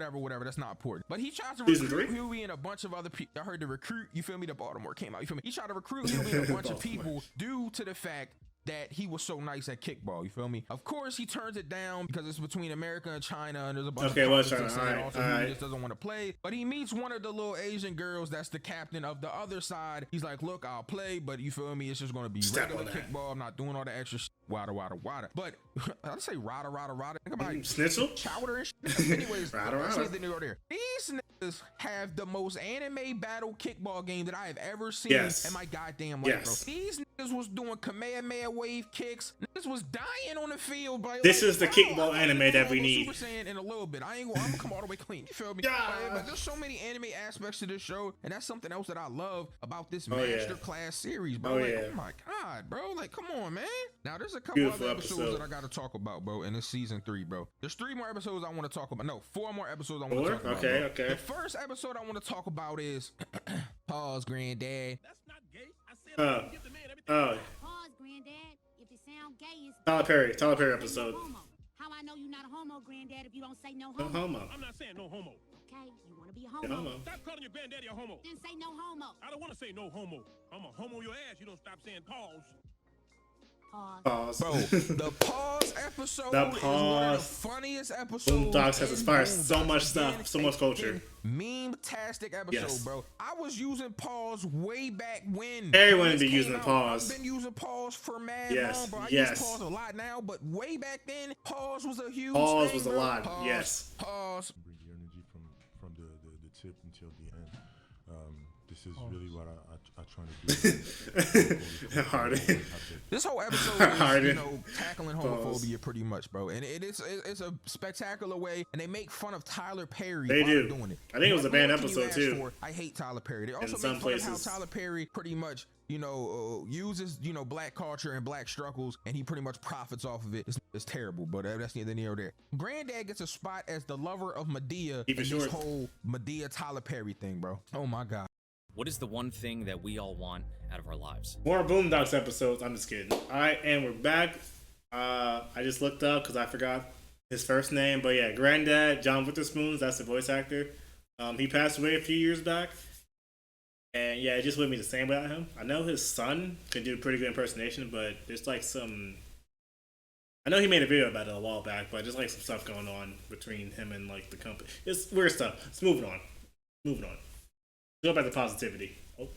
That's not important. But he tries to recruit Huey and a bunch of other people. I heard the recruit. You feel me? The Baltimore came out. You feel me? He tried to recruit Huey and a bunch of people due to the fact that he was so nice at kickball. You feel me? Of course, he turns it down because it's between America and China, and there's a bunch of politics and also he just doesn't want to play. But he meets one of the little Asian girls that's the captain of the other side. He's like, look, I'll play, but you feel me? It's just going to be regular kickball. I'm not doing all the extra shit. Wada. But I'd say rada. Think about Schnitzel? Chowder and shit. Anyways, rada. These niggas have the most anime battle kickball game that I have ever seen in my goddamn life, bro. These niggas was doing Kamehameha wave kicks. Niggas was dying on the field, bro. This is the kickball anime that we need. Super Saiyan in a little bit. I'm gonna come all the way clean. You feel me? But there's so many anime aspects to this show, and that's something else that I love about this masterclass series, bro. Oh my God, bro. Like, come on, man. Now there's a couple other episodes that I gotta talk about, bro, in this season 3, bro. There's 3 more episodes I want to talk about. No, 4 more episodes I want to talk about. Okay. The first episode I want to talk about is Pause, Granddad. That's not gay. I said give the man everything. Pause, Granddad. If it sound gay, it's Tyler Perry episode. How I know you're not a homo, Granddad, if you don't say no No homo? homo. I'm not saying no homo. Okay, you want to be a homo. Stop calling your granddaddy a homo. Then say no homo. I don't want to say no homo. I'm a homo your ass. You don't stop saying pause. Pause. Bro, the Pause episode is one of the funniest episodes. Boondocks has inspired so much stuff, so much culture. Meme-tastic episode, bro. I was using Pause way back when. Everyone be using Pause. I've been using Pause for mad long, bro. I use Pause a lot now, but way back then, Pause was a huge Pause thing, was a bro. lot, Pause, yes. Pause. Bring the energy from the tip until the end. This is really what I try to do. Harden. This whole episode is, tackling homophobia pretty much, bro. And it's a spectacular way, and they make fun of Tyler Perry They do. doing it. I think it was a banned episode too. I hate Tyler Perry. They also some make fun places. of how Tyler Perry pretty much, uses, black culture and black struggles, and he pretty much profits off of it. It's terrible, but that's neither near nor there. Granddad gets a spot as the lover of Medea in this whole Medea Tyler Perry thing, bro. Oh my God. What is the one thing that we all want out of our lives? More Boondocks episodes. I'm just kidding. All right, and we're back. I just looked up because I forgot his first name, but yeah, Granddad John Witherspoon. That's the voice actor. He passed away a few years back, and yeah, it just wouldn't be the same without him. I know his son can do a pretty good impersonation, but there's like some. I know he made a video about it a while back, but there's like some stuff going on between him and like the company. It's weird stuff. Let's move on. Go back to positivity. Oh.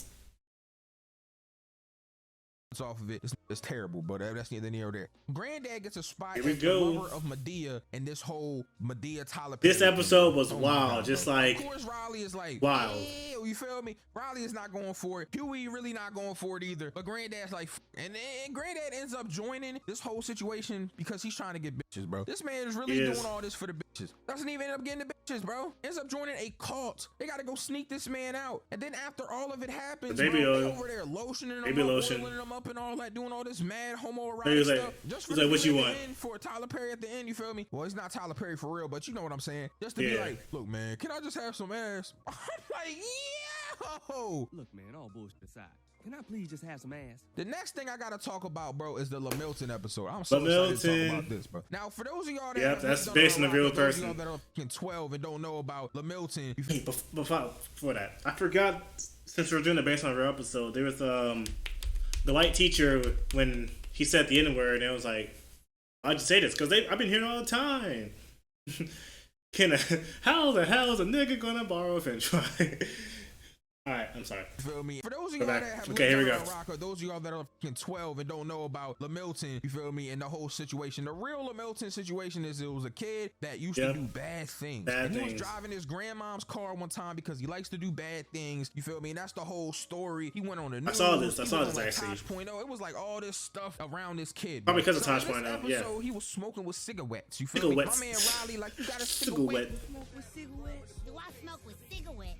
off of it. It's terrible, but that's neither near nor there. Granddad gets a spot Here we as the go. lover of Medea and this whole Medea Tyler. This Perry episode thing. was Oh my wild, God, just bro. like Of course, Riley is like wild. Ew, you feel me? Riley is not going for it. Huey really not going for it either. But Granddad's like, and Granddad ends up joining this whole situation because he's trying to get bitches, bro. This man is really doing all this for the bitches. Doesn't even end up getting the bitches, bro. Ends up joining a cult. They got to go sneak this man out. And then after all of it happens, The baby bro, oil. they over there lotioning them Baby up, lotion. oiling them up and all that, doing all this mad homoerotic He was like- stuff. Just for he's like, what you want? For Tyler Perry at the end, you feel me? Well, he's not Tyler Perry for real, but you know what I'm saying. Just to be Yeah. like, look, man, can I just have some ass? I'm like, yo. Look, man, all bullshit aside, can I please just have some ass? The next thing I gotta talk about, bro, is the LaMilton episode. I'm so excited to LaMilton. talk about this, bro. Now, for those of y'all that Yep, that's based on a real those of y'all person. that are fucking 12 and don't know about LaMilton, Before that, I forgot, since we're doing it based on a real episode, there was the white teacher when he said the N-word, and it was like, I'd just say this because I've been hearing it all the time. How the hell is a nigga gonna borrow a french fry? Alright, I'm sorry. Feel me? For those of Go y'all back. that have Okay, here we lived go. around Rock, or those of y'all that are fucking 12 and don't know about LaMilton, you feel me, and the whole situation. The real LaMilton situation is it was a kid that used to do bad things. Bad and he was things. driving his grandmom's car one time because he likes to do bad things. You feel me? And that's the whole story. He went on the news. I saw this. I He saw went this, on, like, actually. Tosh.0. It was like all this stuff around this kid. Probably bro. because of So in Tosh.0, this yeah. episode, he was smoking with cigarettes. You feel me? Cigarettes. My man Riley, like, you got a Cigarette. cigarette. Smoke with cigarettes? Do I smoke with cigarettes?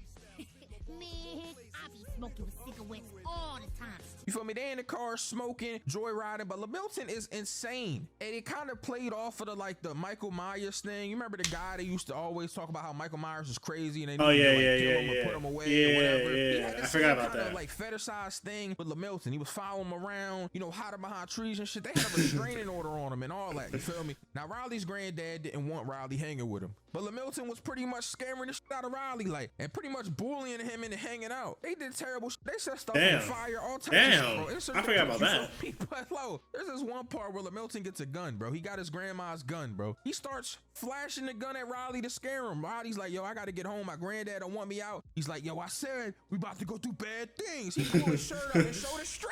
Man, I be smoking with cigarettes all the time. You feel me? They in the car smoking, joyriding, but LaMilton is insane. And it kind of played off of the Michael Myers thing. You remember the guy that used to always talk about how Michael Myers is crazy and they need to kill him or put him away or whatever. He had the I same forgot about kinda, that. like fetishized thing with LaMilton. He was following him around, you know, hiding behind trees and shit. They had a restraining order on him and all that. You feel me? Now Riley's granddad didn't want Riley hanging with him, but LaMilton was pretty much scaring the shit out of Riley, like, and pretty much bullying him into hanging out. They did terrible shit. They set stuff Damn. on fire, all types Damn. of shit, bro. I forgot about that. But low, there's this one part where LaMilton gets a gun, bro. He got his grandma's gun, bro. He starts flashing the gun at Riley to scare him. Riley's like, yo, I gotta get home. My granddad don't want me out. He's like, yo, I said we about to go do bad things. He pulled his shirt up and showed his strap.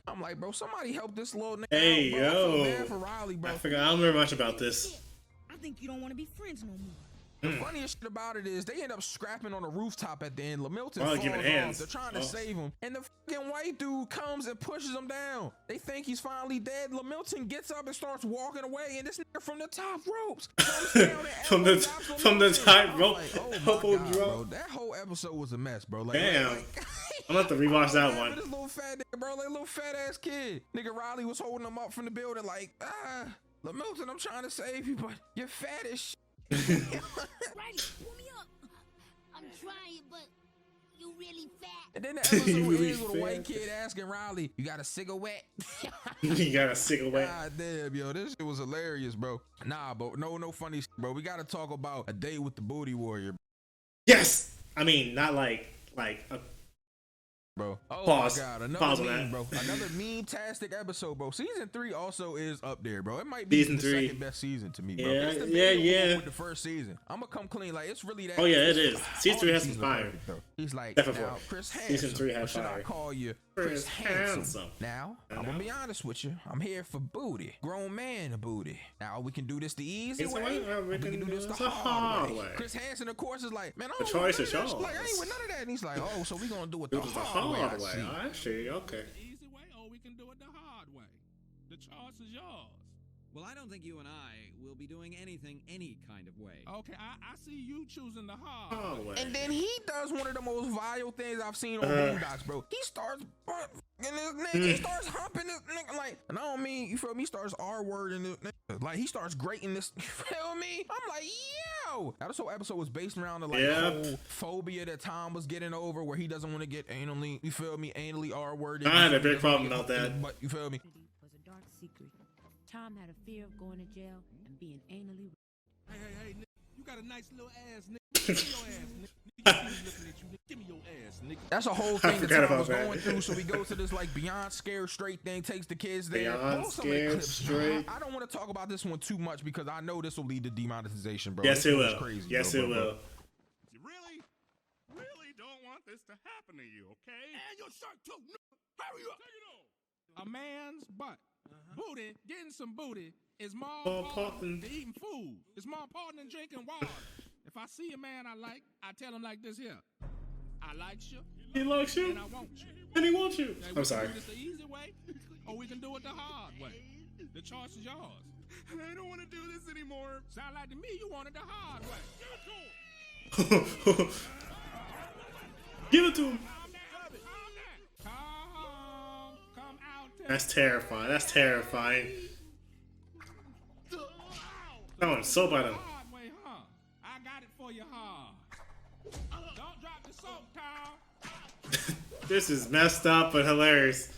I'm like, bro, somebody help this little nigga Hey, out, bro. I feel yo. bad for Riley, bro. I forgot. I don't remember much about this. I think you don't want to be friends no more. The funniest shit about it is they end up scrapping on a rooftop at the end. LaMilton Oh, falls giving off. hands. They're trying to Oh. save him. And the fucking white dude comes and pushes him down. They think he's finally dead. LaMilton gets up and starts walking away. And this nigga from the top ropes comes down and From the elbows top LaMilton. rope. I'm like, oh my elbow God, drop. bro. That whole episode was a mess, bro. Like, Damn. like, I'm gonna have to rewatch that one. this little fat nigga, bro, like little fat ass kid. Nigga Riley was holding him up from the building like, LaMilton, I'm trying to save you, but you're fat as shit. Riley, pull me up. I'm trying, but you really fat. And then the episode You really ends with a white fat. kid asking Riley, you got a cigarette? You got a cigarette. God damn, yo, this shit was hilarious, bro. Nah, but no funny shit, bro. We gotta talk about A Day with the Booty Warrior, Yes. I mean, not like bro. Oh Pause. my God, another Pause on meme, that. bro. Another meme-tastic episode, bro. Season 3 also is up there, bro. It might be Season the 3. second best season to me, bro. Yeah, It's the yeah, big yeah. with the first season. I'm gonna come clean, like it's really that. Oh, yeah, it is. Season all 3 the has some seasons are fire. perfect, though. He's like, Definitely. now, Chris Handsome. Season 3 has or should I fire. call you Chris Handsome? Handsome. Now, I'm gonna be honest with you. I'm here for booty. Grown man booty. Now we can do this the easy It's way. the way, or We can do this the hard way. Chris Hansen, of course, is like, man, I The don't want choice none is of that. yours. Like, I ain't with none of that. And he's like, oh, so we gonna do it It the was the hard way. hard I way. see. I see. Okay. Easy way, or we can do it the hard way. The choice is yours. Well, I don't think you and I will be doing anything any kind of way. Okay, I see you choosing the hard Hard way. And then he does one of the most vile things I've seen on Uh-huh. Boondocks, bro. He starts and this nigga, he starts humping this nigga, like, and I don't mean, you feel me? He starts R-wording this nigga. Like, he starts grating this, you feel me? I'm like, yo! Now, this whole episode was based around the, like, whole phobia that Tom was getting over where he doesn't want to get anally, you feel me? Anally R-worded. I had a big problem about that. But, you feel me? Was a dark secret. Tom had a fear of going to jail and being anally. Hey, nigga, you got a nice little ass, nigga. Give me your ass, nigga. Nigga, looking at you, nigga. Give me your ass, nigga. That's a whole I thing that forgot Tom about was that. going through. So we go to this like beyond scared straight thing, takes the kids there. Beyond Post some of the Scared clips. Straight. I don't want to talk about this one too much because I know this will lead to demonetization, bro. Yes, This it one is will. Crazy, Yes, bro, it bro. will. You really don't want this to happen to you, okay? And your shirt too. Hurry up. Take it off. a man's butt. Booty, getting some booty is more important than eating food. It's more important than drinking water. If I see a man I like, I tell him like this here. I like you. He likes you. And I want you. And he wants you. Now, I'm sorry. We can do this the easy way, or we can do it the hard way. The choice is yours. I don't want to do this anymore. Sound like to me you wanted the hard way. Give it to him. Come out. That's terrifying. That's terrifying. That one's so bad. Hard way, huh? I got it for you hard. Don't drop the soap, Tom. This is messed up but hilarious.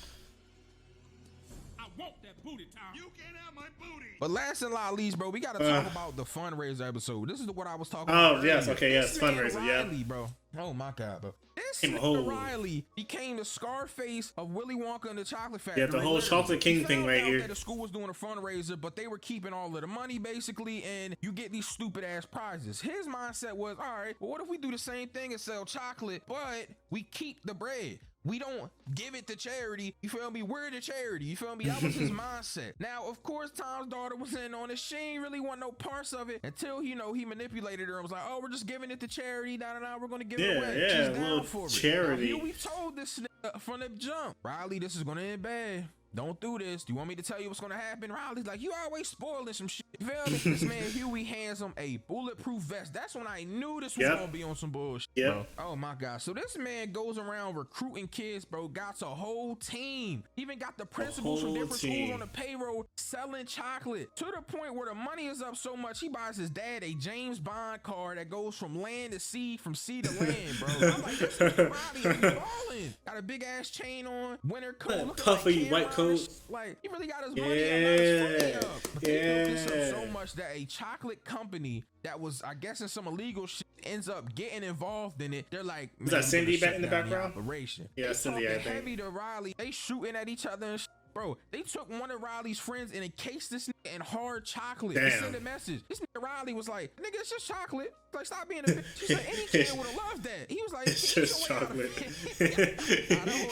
I want that booty, Tom. You can't have my booty. But last and not least, bro, we gotta talk about the fundraiser episode. This is what I was talking Oh, about. yes, earlier. okay, yes, This man fundraiser, yeah. Riley, bro. Oh my God, bro. This Came a nigga whole- Riley became the Scarface of Willy Wonka and the Chocolate Factory. Yeah, the whole Chocolate King thing right here. The school was doing a fundraiser, but they were keeping all of the money basically, and you get these stupid ass prizes. His mindset was, all right, well, what if we do the same thing and sell chocolate, but we keep the bread? We don't give it to charity. You feel me? We're the charity. You feel me? That was his mindset. Now, of course, Tom's daughter was in on it. She ain't really want no parts of it until, you know, he manipulated her and was like, oh, we're just giving it to charity. We're going to give it away. Yeah, She's little down for it. charity. Now, here we told this nigga from the jump, Riley, this is going to end bad. Don't do this. Do you want me to tell you what's gonna happen? Riley's like, you always spoiling some shit. You feel me? This man Huey hands him a bulletproof vest. That's when I knew this was gonna be on some bullshit, bro. Oh my God. So this man goes around recruiting kids, bro. Got a whole team. Even got the principals from different schools on the payroll selling chocolate. To the point where the money is up so much, he buys his dad a James Bond car that goes from land to sea, from sea to land, bro. I'm like, this is Riley, he balling. Got a big ass chain on, winter coat, puffy white coat. Like, he really got his money up. But they built this up so much that a chocolate company that was, I guess, in some illegal shit ends up getting involved in it. They're like, is that Cindy back in the background? Operation. Yeah, they Cindy, I think. Heavy to Riley. They shooting at each other and shit. Bro, they took one of Riley's friends and encased this nigga in hard chocolate. They sent a message. This nigga Riley was like, nigga, it's just chocolate. Like, stop being a bitch. She said, any kid would have loved that. He was like, it's just chocolate.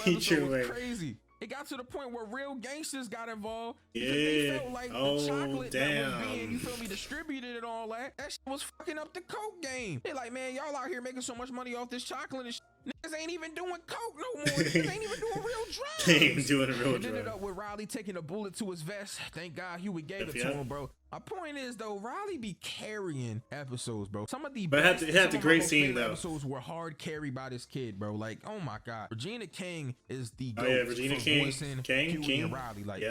Eat your way. Crazy. It got to the point where real gangsters got involved because they felt like the chocolate that was being, you feel me, distributed and all that. That shit was fucking up the coke game. They like, man, y'all out here making so much money off this chocolate and shit. Niggas ain't even doing coke no more. Niggas ain't even doing real drugs. They ain't doing a real drug. It ended up with Riley taking a bullet to his vest. Thank God Huey gave it to him, bro. My point is though, Riley be carrying episodes, bro. Some of the best, it had the great scene though. Episodes were hard carried by this kid, bro. Like, oh my God, Regina King is the GOAT. Oh yeah, Regina King, and Riley. Like,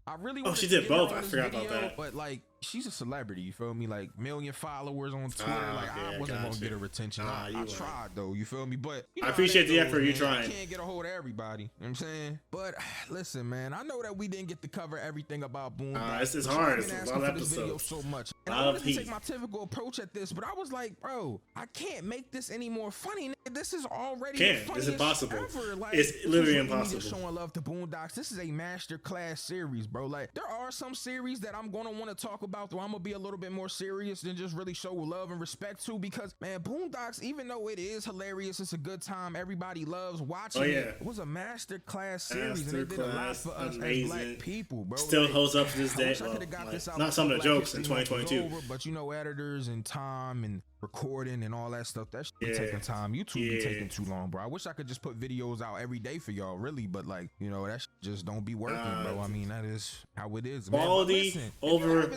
I really. Oh, she did both. I forgot about that. But like, she's a celebrity. You feel me? Like, million followers on Twitter. Like, I wasn't gonna get her attention. I tried though. You feel me? But you know, I appreciate the effort. You trying. You can't get a hold of everybody. You know what I'm saying? But listen, man. I know that we didn't get to cover everything about Boondocks. It's hard. It's a lot of episodes. So much. And I wanted to take my typical approach at this, but I was like, bro, I can't make this any more funny. This is already It's impossible. Like, it's literally impossible. Showing love to Boondocks. This is a master class series, bro. Like, there are some series that I'm gonna want to talk about, though I'm gonna be a little bit more serious than just really show love and respect to, because man, Boondocks, even though it is hilarious, it's a good time, everybody loves watching it was a master class series, and it did a lot for us as black people, bro. Still holds up to this day. Well, not some of the jokes in 2022, but you know, editors and time and recording and all that stuff, that shit be taking time. YouTube be taking too long, bro. I wish I could just put videos out every day for y'all, really, but like, you know, that shit just don't be working, bro. I mean, that is how it is, man. Quality over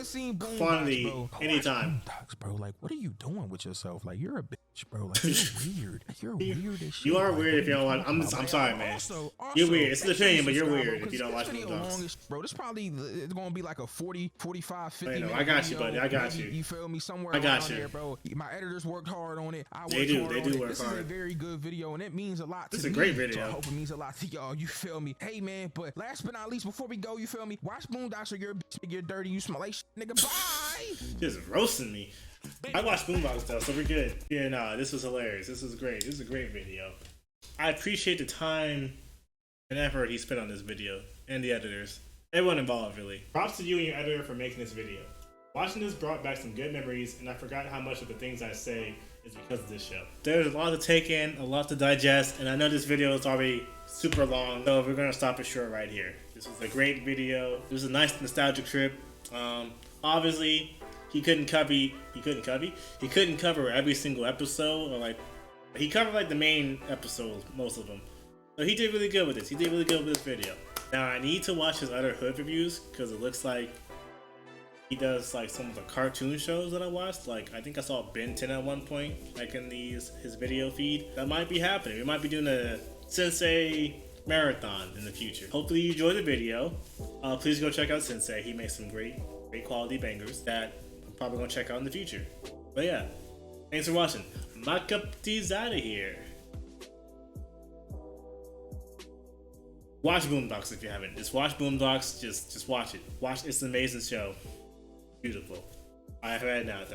quantity, bro, anytime. Boondocks, bro, like, what are you doing with yourself? Like, you're a bitch, bro. Like, you're weird. Like, you're weird as shit. You are weird if you don't watch. I'm sorry, man. Also, you're weird. It's an opinion, but you're weird if you don't watch Boondocks. Bro, this probably it's gonna be like a 40, 45, 50 minute I got you, buddy. I got you. You feel me? Somewhere I got around you. there, bro. My editors worked hard on it. They do work hard. This is a very good video, and it means a lot to me. It's a great video. So I hope it means a lot to y'all. You feel me? Hey, man, but last but not least, before we go, you feel me? Watch Boondocks or you're a bitch, you're dirty, you smell like shit, nigga. Bye! Just roasting me. I watched Boondocks though, so we're good. Yeah, nah, this was hilarious. This was great. This is a great video. I appreciate the time and effort he spent on this video, and the editors. Everyone involved, really. Props to you and your editor for making this video. Watching this brought back some good memories, and I forgot how much of the things I say is because of this show. There's a lot to take in, a lot to digest, and I know this video is already super long, so we're gonna stop it short right here. This was a great video. It was a nice nostalgic trip. Obviously, he couldn't cover every single episode, or like he covered like the main episodes, most of them. So he did really good with this. He did really good with this video. Now I need to watch his other hood reviews because it looks like he does like some of the cartoon shows that I watched. Like I think I saw Ben 10 at one point, like in his video feed. That might be happening. We might be doing a Synsei marathon in the future. Hopefully you enjoyed the video. Please go check out Synsei. He makes some great quality bangers that I'm probably gonna check out in the future. But yeah, thanks for watching. My cup of tea's out of here. Watch Boondocks if you haven't. Just watch Boondocks. Just watch it. Watch. It's an amazing show. Beautiful. I'm heading out.